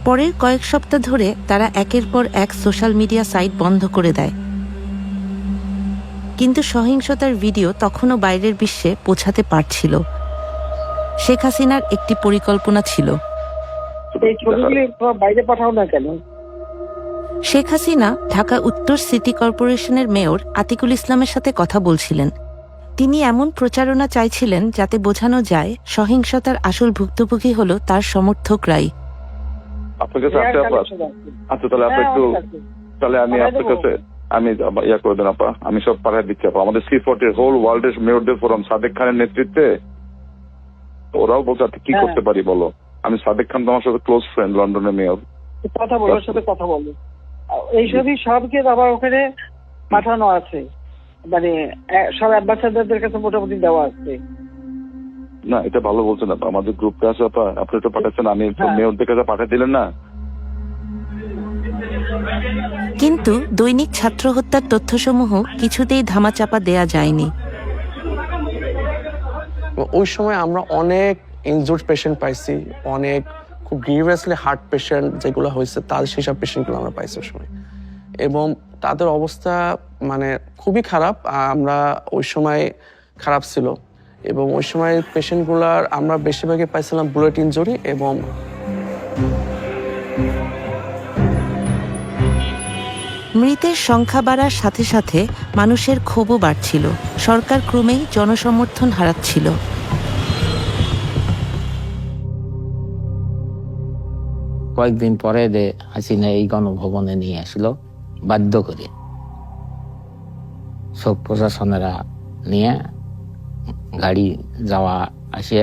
পরের কয়েক সপ্তাহ ধরে তারা একের পর এক সোশ্যাল মিডিয়া সাইট বন্ধ করে দেয়। কিন্তু সহিংসতার ভিডিও তখনও বাইরের বিশ্বে পৌঁছাতে পারছিল। শেখ হাসিনার একটি পরিকল্পনা ছিল। বাইরে পাঠাও না কেন? শেখ হাসিনা ঢাকা উত্তর সিটি কর্পোরেশনের মেয়র আতিকুল ইসলামের সাথে কথা বলছিলেন। তিনি এমন প্রচারণা চাইছিলেন যাতে বোঝানো যায় সহিংসতার আসল ভুক্তভোগী হলো তার সমর্থকরাই। আপনার কাছে আছে আপা? আচ্ছা, তাহলে আপনি একটু, তাহলে আমি আপনার কাছে আমি ইয়া করে দেন আপা, আমি সব পাঠিয়ে দিচ্ছি আপা। আমাদের C40 হোল ওয়ার্ল্ডের মেয়রদের ফোরাম সাদেক খানের নেতৃত্বে, ওরাও বলছে আপনি কি করতে পারি বলো। আমি সাদেক খান তো আমার সাথে ক্লোজ ফ্রেন্ড, লন্ডনের মেয়র। কথা বলো, ওর সাথে কথা বলো। এইসবই সবকে আবার ওখানে পাঠানো আছে, মানে সব অ্যাম্বাসাডারদের কাছে মোটামুটি দেওয়া আছে। না, এটা ভালো বলছেন আপা, আমাদের গ্রুপে আছে আপা, আপনি তো পাঠাচ্ছেন, আমি মেয়রদের কাছে পাঠিয়ে দিলেন না। কিন্তু দৈনিক ছাত্র হত্যার তথ্যসমূহ কিছুতেই ধামাচাপা দেয়া যায়নি। ওই সময় আমরা অনেক ইনজুর্ড পেশেন্ট পাইছি, অনেক খুব গ্রিভিয়াসলি হার্ট পেশেন্ট যেগুলো হয়েছে, তার সেসব পেশেন্টগুলো আমরা পাইছি ওই সময়, এবং তাদের অবস্থা মানে খুবই খারাপ। আমরা ওই সময় খারাপ ছিল, এবং ওই সময় পেশেন্টগুলার আমরা বেশিরভাগই পাইছিলাম বুলেট ইনজুরি। এবং মৃতের সংখ্যা বাড়ার সাথে সাথে মানুষের ক্ষোভও বাড়ছিল। সরকার ক্রমেই জনসমর্থন হারাচ্ছিল। কয়েকদিন পরে হাসিনা এই গণভবনে নিয়ে আসলো বাধ্য করে, সব প্রশাসনেরা নিয়ে গাড়ি যাওয়া আসে,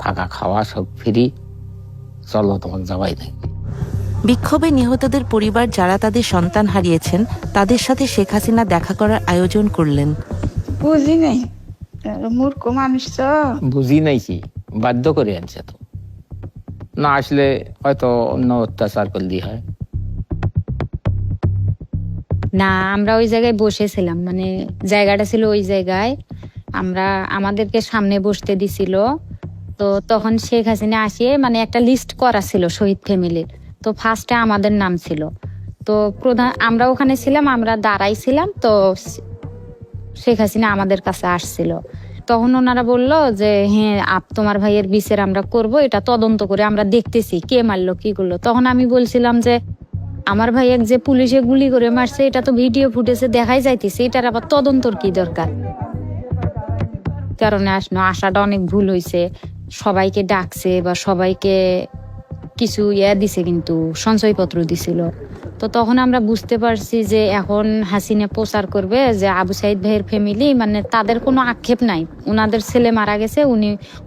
থাকা খাওয়া সব ফ্রি, চলো তোমাকে যাওয়াই নাই। বিক্ষোভে নিহতদের পরিবার যারা তাদের সন্তান হারিয়েছেন তাদের সাথে শেখ হাসিনা দেখা করার আয়োজন করলেন। বুঝি নাই, মূর্খ মানুষ তো। বুঝি নাই কি, বাধ্য করে আনছে তো, না আসলে হয়তো অন্য অত্যাচার করলেই হয়। না, আমরা ওই জায়গায় বসেছিলাম, মানে জায়গাটা ছিল ওই জায়গায়, আমাদেরকে সামনে বসতে দিছিল। তো তখন শেখ হাসিনা আসিয়ে মানে একটা লিস্ট করা ছিল শহীদ ফ্যামিলির, তো ফার্স্টে আমাদের নাম ছিল। তো আমরা ওখানে ছিলাম, আমরা দাঁড়াইছিলাম, তো শেখ হাসিনা আমাদের কাছে আসছিল। তখন ওনারা বলল যে হ্যাঁ, তোমার ভাইয়ের বিচার আমরা করব, এটা তদন্ত করে আমরা দেখতেছি কে মারলো কি করলো। তখন আমি বলছিলাম যে আমার ভাইয়ের যে পুলিশে গুলি করে মারছে এটা তো ভিডিও ফুটেজে দেখাই যাইতেছে, এটার আবার তদন্তর কি দরকার। কারণে আসাটা অনেক ভুল হয়েছে, সবাইকে ডাকছে বা সবাইকে কিছু দিছে, কিন্তু সঞ্চয়পত্র দিছিল। তো তখন আমরা বুঝতে পারছি যে এখন হাসিনা প্রচার করবে যে আবু সাইদ ভাইয়ের ফ্যামিলি মানে তাদের কোনো আক্ষেপ নাই, ওনাদের ছেলে মারা গেছে,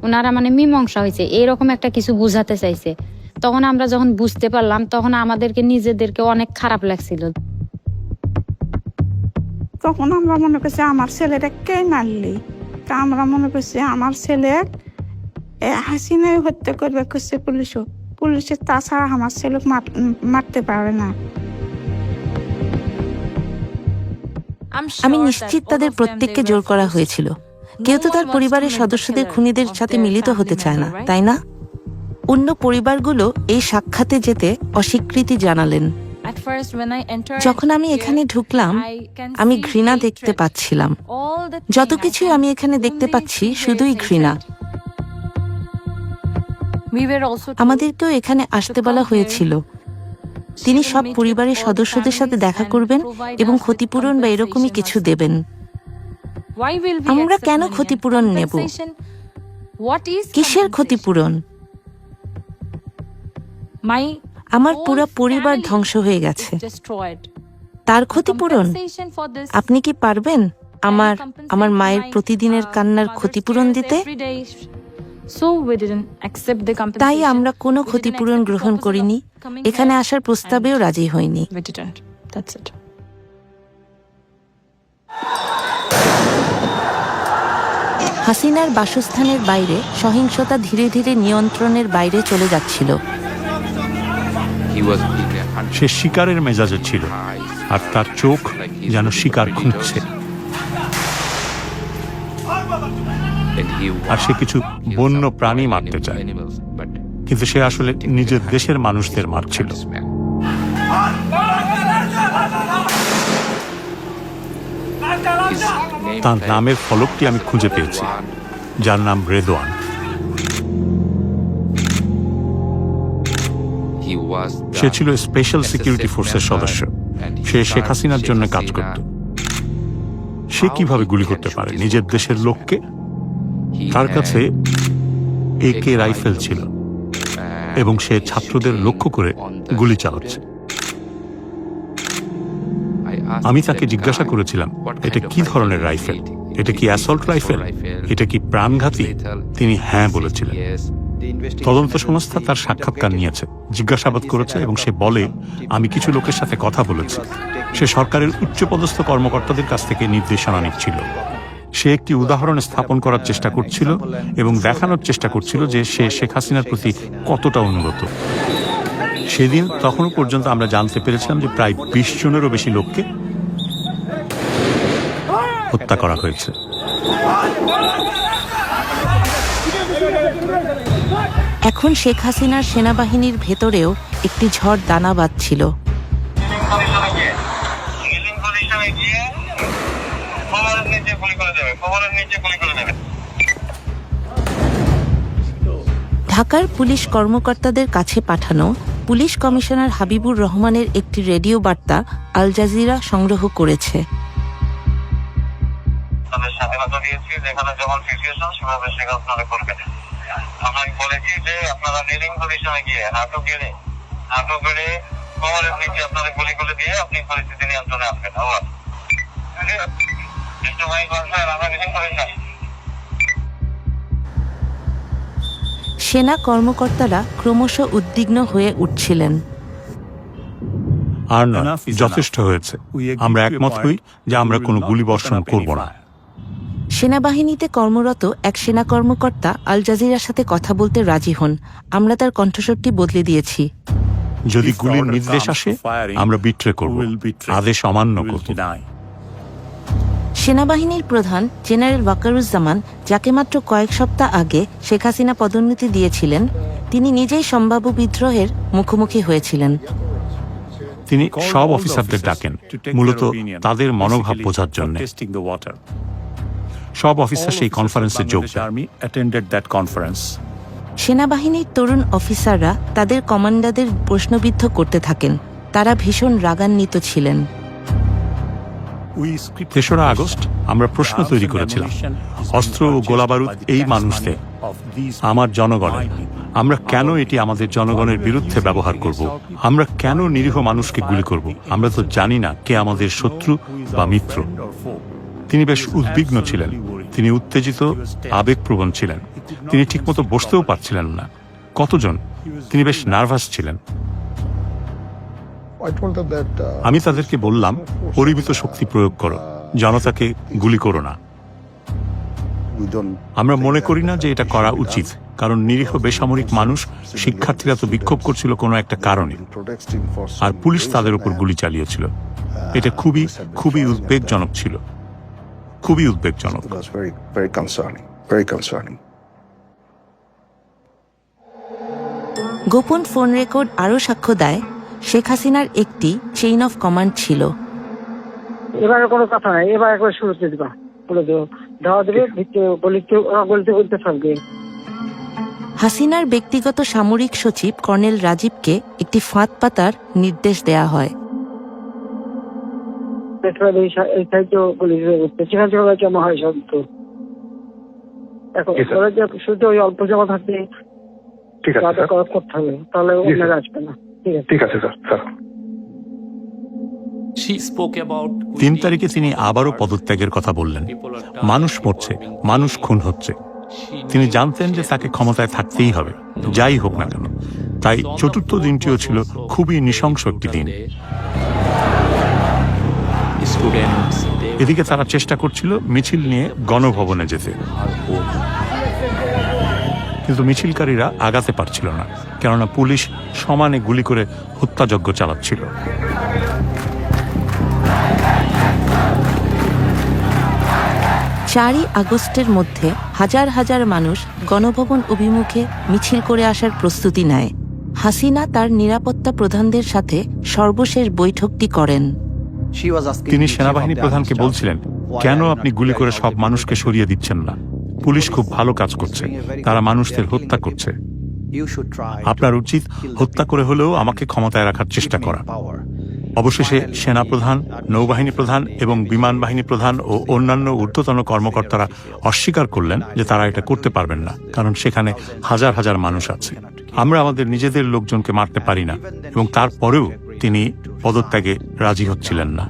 ওনারা মানে মীমাংসা হয়েছে, এরকম একটা কিছু বুঝাতে চাইছে। তখন আমরা যখন বুঝতে পারলাম তখন আমাদেরকে নিজেদেরকে অনেক খারাপ লাগছিল। তখন আমরা মনে করছি আমার ছেলেটা কে মারলি, তা আমরা মনে করছি আমার ছেলে হাসিনাই হত্যা করবে করছে পুলিশের, তাছাড়া আমার ছেলে মারতে পারে না। আমি নিশ্চিত তাদের প্রত্যেককে জোর করা হয়েছিল। কেউ তো তার পরিবারের সদস্যদের খুনিদের সাথে মিলিত হতে চায় না, তাই না? অন্য পরিবারগুলো এই সাক্ষাতে যেতে অস্বীকৃতি জানালেন। যখন আমি এখানে ঢুকলাম আমি ঘৃণা দেখতে পাচ্ছিলাম। যত কিছু আমি এখানে দেখতে পাচ্ছি শুধুই ঘৃণা। আমাদেরকেও এখানে আসতে বলা হয়েছিল। তিনি সব পরিবারের সদস্যদের সাথে দেখা করবেন এবং ক্ষতিপূরণ বা এরকমই কিছু দেবেন। আমরা কেন ক্ষতিপূরণ নেব? কিসের ক্ষতিপূরণ? আমার পুরো পরিবার ধ্বংস হয়ে গেছে, তার ক্ষতিপূরণ? আপনি কি পারবেন আমার মায়ের প্রতিদিনের কান্নার ক্ষতিপূরণ দিতে? তাই আমরা কোনো ক্ষতিপূরণ গ্রহণ করিনি, এখানে আসার প্রস্তাবেও রাজি হইনি। হাসিনার বাসস্থানের বাইরে সহিংসতা ধীরে ধীরে নিয়ন্ত্রণের বাইরে চলে যাচ্ছিল। সে শিকারের মেজাজে ছিল, আর তার চোখ যেন শিকার খুঁজছে। আর সে কিছু বন্য প্রাণী মারতে চায়, কিন্তু সে আসলে নিজের দেশের মানুষদের মারছিল। তার নামের ফলকটি আমি খুঁজে পেয়েছি, যার নাম রেদওয়ান। সে ছিল স্পেশাল সিকিউরিটি ফোর্সের সদস্য। সে শেখ হাসিনার জন্য কাজ করত। সে কিভাবে গুলি করতে পারে নিজের দেশের লোককে? তার কাছে একে রাইফেল ছিল এবং সে ছাত্রদের লক্ষ্য করে গুলি চালাচ্ছে। আমি তাকে জিজ্ঞাসা করেছিলাম, এটা কি ধরনের রাইফেল? এটা কি অ্যাসল্ট রাইফেল? এটা কি প্রাণঘাতী? তিনি হ্যাঁ বলেছিলেন। তদন্ত সংস্থা তার সাক্ষাৎকার নিয়েছে, জিজ্ঞাসাবাদ করেছে এবং সে বলে, আমি কিছু লোকের সাথে কথা বলেছি। সে সরকারের উচ্চপদস্থ কর্মকর্তাদের কাছ থেকে নির্দেশনা নিচ্ছিল। সে একটি উদাহরণ স্থাপন করার চেষ্টা করছিল এবং দেখানোর চেষ্টা করছিল যে সে শেখ হাসিনার প্রতি কতটা অনুগত। সেদিন তখনও পর্যন্ত আমরা জানতে পেরেছিলাম যে প্রায় 20 জনেরও বেশি লোককে হত্যা করা হয়েছে। এখন শেখ হাসিনার সেনাবাহিনীর ভেতরেও একটি ঝড় দানা বাঁধছিল। ঢাকার পুলিশ কর্মকর্তাদের কাছে পাঠানো পুলিশ কমিশনার হাবিবুর রহমানের একটি রেডিও বার্তা আল জাজিরা সংগ্রহ করেছে। সেনা কর্মকর্তারা ক্রমশ উদ্বিগ্ন হয়ে উঠছিলেন। আর না, যথেষ্ট হয়েছে। আমরা একমত হই যে আমরা কোনো গুলিবর্ষণ করব না। সেনাবাহিনীতে কর্মরত এক সেনা কর্মকর্তা আল জাজিরার সাথে কথা বলতে রাজি হন। আমরা তার কণ্ঠস্বরটি বদলে দিয়েছি। যদি গুলির নির্দেশ আসে, আমরা বিট্রে করব, আদেশ অমান্য করব। সেনাবাহিনীর প্রধান জেনারেল ওয়াকারুজ্জামান, যাকে মাত্র কয়েক সপ্তাহ আগে শেখ হাসিনা পদোন্নতি দিয়েছিলেন, তিনি নিজেই সম্ভাব্য বিদ্রোহের মুখোমুখি হয়েছিলেন। তিনি সব অফিসারদের ডাকেন মূলত তাদের মনোভাব বোঝার জন্য। সব অফিসার সেই কনফারেন্সে যোগ দেন। সেনাবাহিনীর তরুণ অফিসাররা তাদের কমান্ডারদের প্রশ্নবিদ্ধ করতে থাকেন। তারা ভীষণ রাগান্বিত ছিলেন। 3রা আগস্ট আমরা প্রশ্ন তৈরি করেছিলাম, অস্ত্র ও গোলাবারুদ এই মানুষদের, আমার জনগণের, আমরা কেন এটি আমাদের জনগণের বিরুদ্ধে ব্যবহার করব? আমরা কেন নিরীহ মানুষকে গুলি করব? আমরা তো জানি না কে আমাদের শত্রু বা মিত্র। তিনি বেশ উদ্বিগ্ন ছিলেন, তিনি উত্তেজিত, আবেগপ্রবণ ছিলেন, তিনি ঠিকমতো বসতেও পারছিলেন না। কতজন? তিনি বেশ নার্ভাস ছিলেন। আমি তাদেরকে বললাম, পরিমিত শক্তি প্রয়োগ করো, জনতাকে গুলি করো না। আমরা মনে করি না যে এটা করা উচিত, কারণ নিরীহ বেসামরিক মানুষ, শিক্ষার্থীরা তো বিক্ষোভ করছিল কোনো একটা কারণে, আর পুলিশ তাদের উপর গুলি চালিয়েছিল। এটা খুবই খুবই উদ্বেগজনক ছিল, খুবই উদ্বেগজনক। গোপন ফোন রেকর্ড আরও সাক্ষ্য দেয়, শেখ হাসিনার একটি চেইন অফ কমান্ড ছিল। এবারে কোনো কথা নাই, এবার একবার শুরুতে দিবা, বলে দেবো, দেওয়া দেবে, বলতে বলতে থাকবে। হাসিনার ব্যক্তিগত সামরিক সচিব কর্নেল রাজীবকে একটি ফাঁদ পাতার নির্দেশ দেয়া হয়। জমা হয় সব তো এখন শুধু ওই অল্প জমা থাকলে করতে হবে, তাহলে ওনারা আসবে না। ঠিক আছে স্যার। 3 তারিখে তিনি আবারও পদত্যাগের কথা বললেন। মানুষ মরছে, মানুষ খুন হচ্ছে। তিনি জানতেন যে তাকে ক্ষমতায় থাকতেই হবে, যাই হোক না কেন। তাই 4র্থ দিনটিও ছিল খুবই নৃশংস একটি দিন। এদিকে তারা চেষ্টা করছিল মিছিল নিয়ে গণভবনে যেতে, কিন্তু মিছিলকারীরা আগাতে পারছিল না, কেননা পুলিশ সমানে গুলি করে হত্যাযজ্ঞ চালাচ্ছিল। 4ই আগস্টের মধ্যে হাজার হাজার মানুষ গণভবন অভিমুখে মিছিল করে আসার প্রস্তুতি নেয়। হাসিনা তার নিরাপত্তা প্রধানদের সাথে সর্বশেষ বৈঠকটি করেন। তিনি সেনাবাহিনী প্রধানকে বলছিলেন, কেন আপনি গুলি করে সব মানুষকে সরিয়ে দিচ্ছেন না? পুলিশ খুব ভালো কাজ করছে, তারা মানুষদের হত্যা করছে। আপনার উচিত হত্যা করে হলেও আমাকে ক্ষমতায় রাখার চেষ্টা করা। অবশেষে সেনাপ্রধান, নৌবাহিনী প্রধান এবং বিমান বাহিনী প্রধান ও অন্যান্য ঊর্ধ্বতন কর্মকর্তারা অস্বীকার করলেন যে তারা এটা করতে পারবেন না, কারণ সেখানে হাজার হাজার মানুষ আছে। আমরা আমাদের নিজেদের লোকজনকে মারতে পারি না, এবং তারপরেও তিনি পদত্যাগে রাজি হচ্ছিলেন না।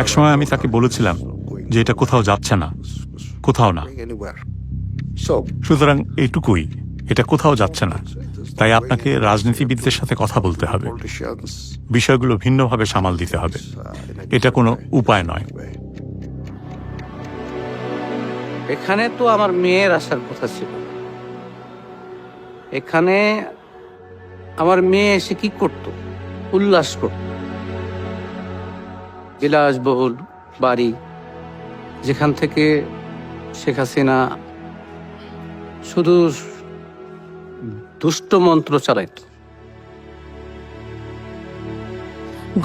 একসময় আমি তাকে বলেছিলাম যে এটা কোথাও যাচ্ছে না, কোথাও না। সুতরাং এইটুকুই, এটা কোথাও যাচ্ছে না। তাই আপনাকে রাজনীতিবিদদের সাথে কথা বলতে হবে, বিষয়গুলো ভিন্নভাবে সামাল দিতে হবে। এটা কোনো উপায় নয়। এখানে তো আমার মেয়ের আসার কথা ছিল। এখানে আমার মেয়ে এসে কি করত? উল্লাস করত। বিলাসবহুল বাড়ি, যেখান থেকে শেখ হাসিনা শুধু দুষ্ট মন্ত্র চালাইত।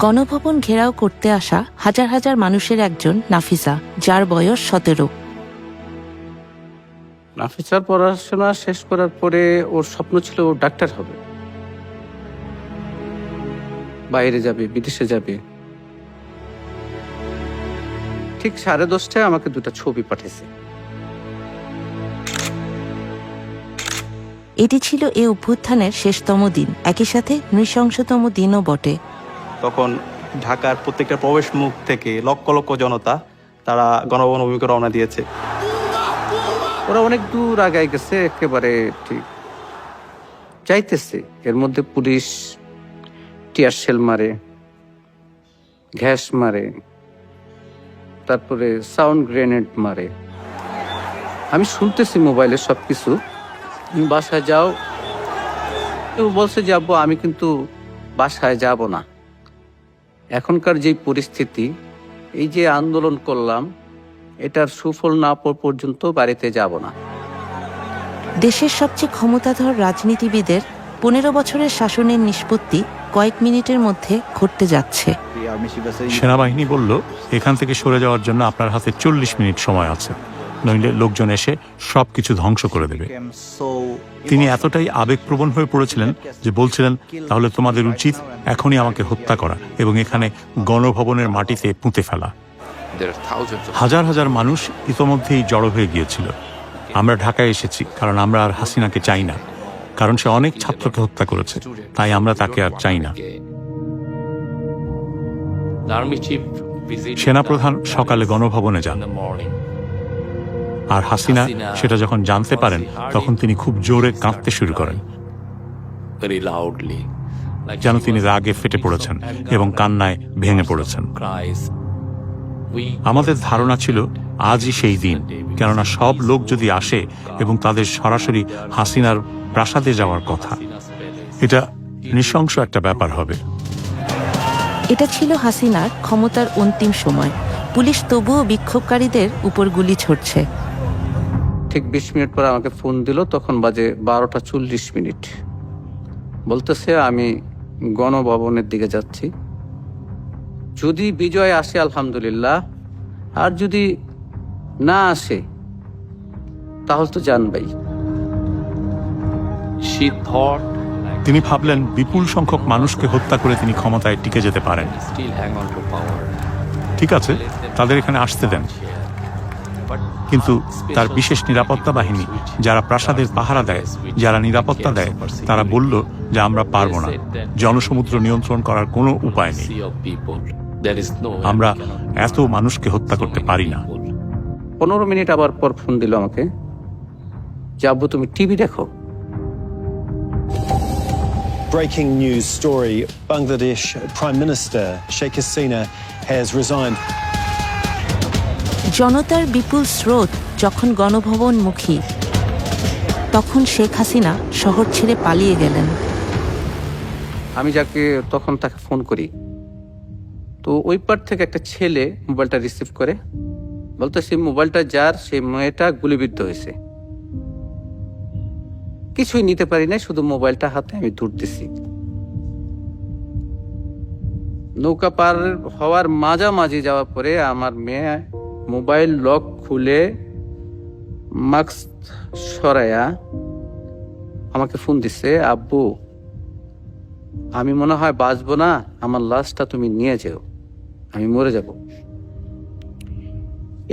গণভবন ঘেরাও করতে আসা হাজার হাজার মানুষের একজন নাফিসা, যার বয়স 17। নাফিসার পড়াশোনা শেষ করার পরে ওর স্বপ্ন ছিল ও ডাক্তার হবে, বাইরে যাবে, বিদেশে যাবে। ঠিক 10:30টায় আমাকে 2টা ছবি পাঠিয়েছে। এটি ছিল এ অভ্যুত্থানের শেষতম দিন, একই সাথে নৃশংসতম দিনও বটে। তখন ঢাকার প্রত্যেকটা প্রবেশ মুখ থেকে লক্ষ লক্ষ জনতা তারা গণভবন অভিমুখে রওনা দিয়েছে। ওরা অনেক দূর আগায় গেছে, একেবারে ঠিক যাইতেছে। এর মধ্যে পুলিশ টিয়ার শেল মারে, গ্যাস মারে, তারপরে সাউন্ড গ্রেনেড মারে। আমি শুনতেছি মোবাইলে সবকিছু। বাসায় যাও, কেউ বলছে যে আব্বু আমি কিন্তু বাসায় যাব না। এখনকার যে পরিস্থিতি, এই যে আন্দোলন করলাম, এটার সুফল না পাওয়া পর্যন্ত বাড়িতে যাব না। দেশের সবচেয়ে ক্ষমতাধর রাজনীতিবিদের 15 বছরের শাসনের নিষ্পত্তি কয়েক মিনিটের মধ্যে ঘটতে যাচ্ছে। সেনাবাহিনী বলল, এখান থেকে সরে যাওয়ার জন্য আপনার হাতে 40 মিনিট সময় আছে, নইলে লোকজন এসে সবকিছু ধ্বংস করে দেবে। তিনি এতটাই আবেগপ্রবণ হয়ে পড়েছিলেন যে বলছিলেন, তাহলে তোমাদের উচিত এখনই আমাকে হত্যা করা এবং এখানে গণভবনের মাটিতে পুঁতে ফেলা। হাজার হাজার মানুষ ইতোমধ্যেই জড়ো হয়ে গিয়েছিল। আমরা ঢাকায় এসেছি কারণ আমরা আর হাসিনাকে চাই না, কারণ সে অনেক ছাত্রকে হত্যা করেছে, তাই আমরা তাকে আর চাই না। সেনাপ্রধান সকালে গণভবনে যান, আর হাসিনা সেটা যখন জানতে পারেন তখন তিনি খুব জোরে কাঁদতে শুরু করেন, যেন তিনি রাগে ফেটে পড়েছেন এবং কান্নায় ভেঙে পড়েছেন। আমাদের ধারণা ছিল আজই সেই দিন, কেননা সব লোক যদি আসে এবং তাদের সরাসরি হাসিনার প্রাসাদে যাওয়ার কথা, এটা নৃশংস একটা ব্যাপার হবে। এটা ছিল হাসিনার ক্ষমতার অন্তিম সময়। পুলিশ তবুও বিক্ষোভকারীদের উপর গুলি ছড়ছে। ঠিক 20 মিনিট পর আমাকে ফোন দিল, তখন বাজে 12:40। বলতেছে আমি গণভবনের দিকে যাচ্ছি, যদি বিজয় আসে আলহামদুলিল্লাহ, আর যদি না আসে তাহলে তো জানবাই। তিনি ভাবলেন বিপুল সংখ্যক মানুষকে হত্যা করে তিনি ক্ষমতায় টিকে যেতে পারেন। ঠিক আছে, তাদের এখানে আসতে দেন। কিন্তু তার বিশেষ নিরাপত্তা বাহিনী, যারা প্রাসাদের পাহারা দেয়, যারা নিরাপত্তা দেয়, তারা বলল যে আমরা পারব না, জনসমুদ্র নিয়ন্ত্রণ করার কোনো উপায় নেই, আমরা এত মানুষকে হত্যা করতে পারি না। 15 মিনিট আবার পর ফোন দিল আমাকে, যাবো তুমি টিভি দেখো। Breaking news story: Bangladesh Prime Minister Sheikh Hasina has resigned. জনতার বিপুল স্রোত যখন গণভবনমুখী, তখন শেখ হাসিনা শহর ছেড়ে পালিয়ে গেলেন। আমি যাকে তখন তাকে ফোন করি, তো ওই পার থেকে একটা ছেলে মোবাইলটা রিসিভ করে বলতেছে মোবাইলটা যার, সেই মেয়েটা গুলিবিদ্ধ হয়েছে। কিছুই নিতে পারি না, শুধু মোবাইলটা হাতে আমি দৌড়তেছি। নৌকা পার হওয়ার মাঝামাঝি যাওয়ার পরে আমার মেয়ে মোবাইল লক খুলে মাস্ক সরাইয়া আমাকে ফোন দিছে, আব্বু আমি মনে হয় বাঁচবো না, আমার লাশটা তুমি নিয়ে যেও, আমি মরে যাব।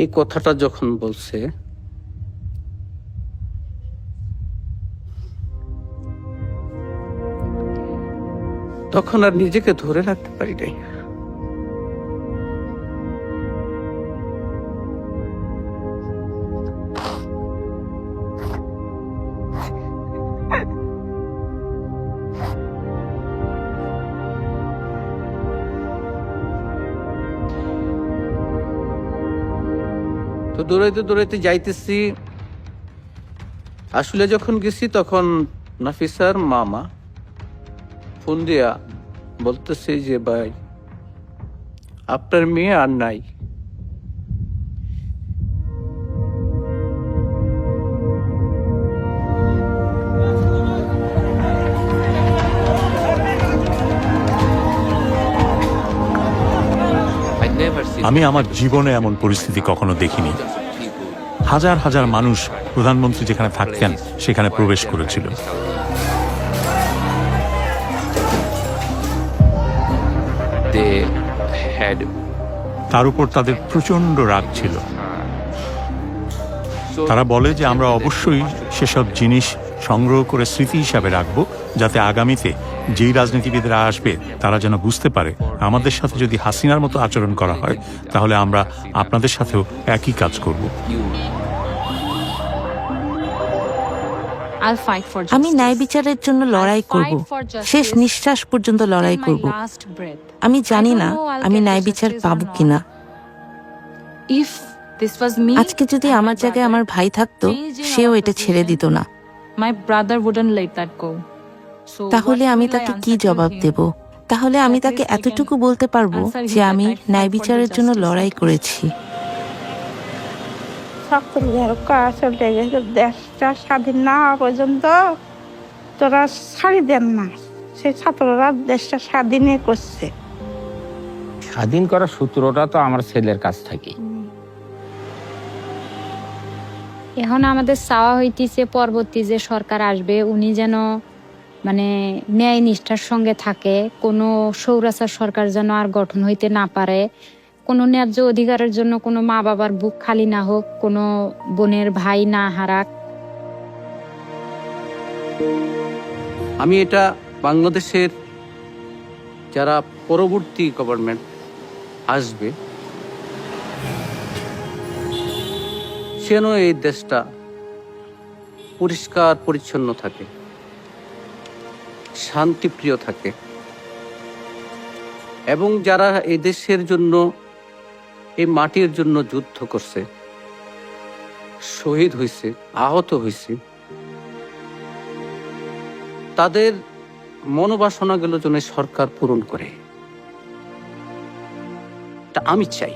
এই কথাটা যখন বলছে তখন আর নিজেকে ধরে রাখতে পারি নাই। তো দৌড়াইতে দৌড়াইতে যাইতেছি, আসলে যখন গেছি তখন নাফিসার মামা ফোন দিয়া বলতেছে যে ভাই আপনার মেয়ে আর নাই। আমি আমার জীবনে এমন পরিস্থিতি কখনো দেখিনি। হাজার হাজার মানুষ প্রধানমন্ত্রী যেখানে থাকতেন সেখানে প্রবেশ করেছিল। তার উপর তাদের প্রচন্ড রাগ ছিল। তারা বলে যে আমরা অবশ্যই সেসব জিনিস সংগ্রহ করে স্মৃতি হিসাবে রাখবো, যাতে আগামীতে যেই রাজনীতিবিদরা আসবে তারা যেন বুঝতে পারে আমাদের সাথে যদি হাসিনার মতো আচরণ করা হয় তাহলে আমরা আপনাদের সাথেও একই কাজ করব। আমি ন্যায় বিচারের জন্য লড়াই করব, শেষ নিঃশ্বাস পর্যন্ত লড়াই করব। আমি জানি না আমি ন্যায় বিচার পাবো কিনা। আজকে যদি আমার জায়গায় আমার ভাই থাকতো, সেও এটা ছেড়ে দিত না। তাহলে আমি তাকে কি জবাব দেব? তাহলে আমি তাকে এতটুকু বলতে পারবো যে আমি ন্যায় বিচারের জন্য লড়াই করেছি। চলে গেছে, দেশটা স্বাধীন না হওয়া পর্যন্ত তোরা ছাড়ি দেন না। সেই ছাত্ররা দেশটা স্বাধীনই করছে। স্বাধীন করার সূত্রটা তো আমার ছেলের কাছ থেকে। এখন আমাদের চাওয়া হইতেছে পরবর্তী যে সরকার আসবে উনি যেন মানে ন্যায় নিষ্ঠার সঙ্গে থাকে, কোনো স্বৈরাচার সরকার যেন আর গঠন হইতে না পারে, কোনো ন্যায্য অধিকারের জন্য কোনো মা বাবার বুক খালি না হোক, কোনো বোনের ভাই না হারাক। আমি এটা বাংলাদেশের যারা পরবর্তী গভর্নমেন্ট আসবে যেন এই দেশটা পরিষ্কার পরিচ্ছন্ন থাকে, শান্তিপ্রিয় থাকে, এবং যারা এই দেশের জন্য, এই মাটির জন্য যুদ্ধ করছে, শহীদ হয়েছে, আহত হয়েছে, তাদের মনোবাসনাগুলো যেন সরকার পূরণ করে, তা আমি চাই।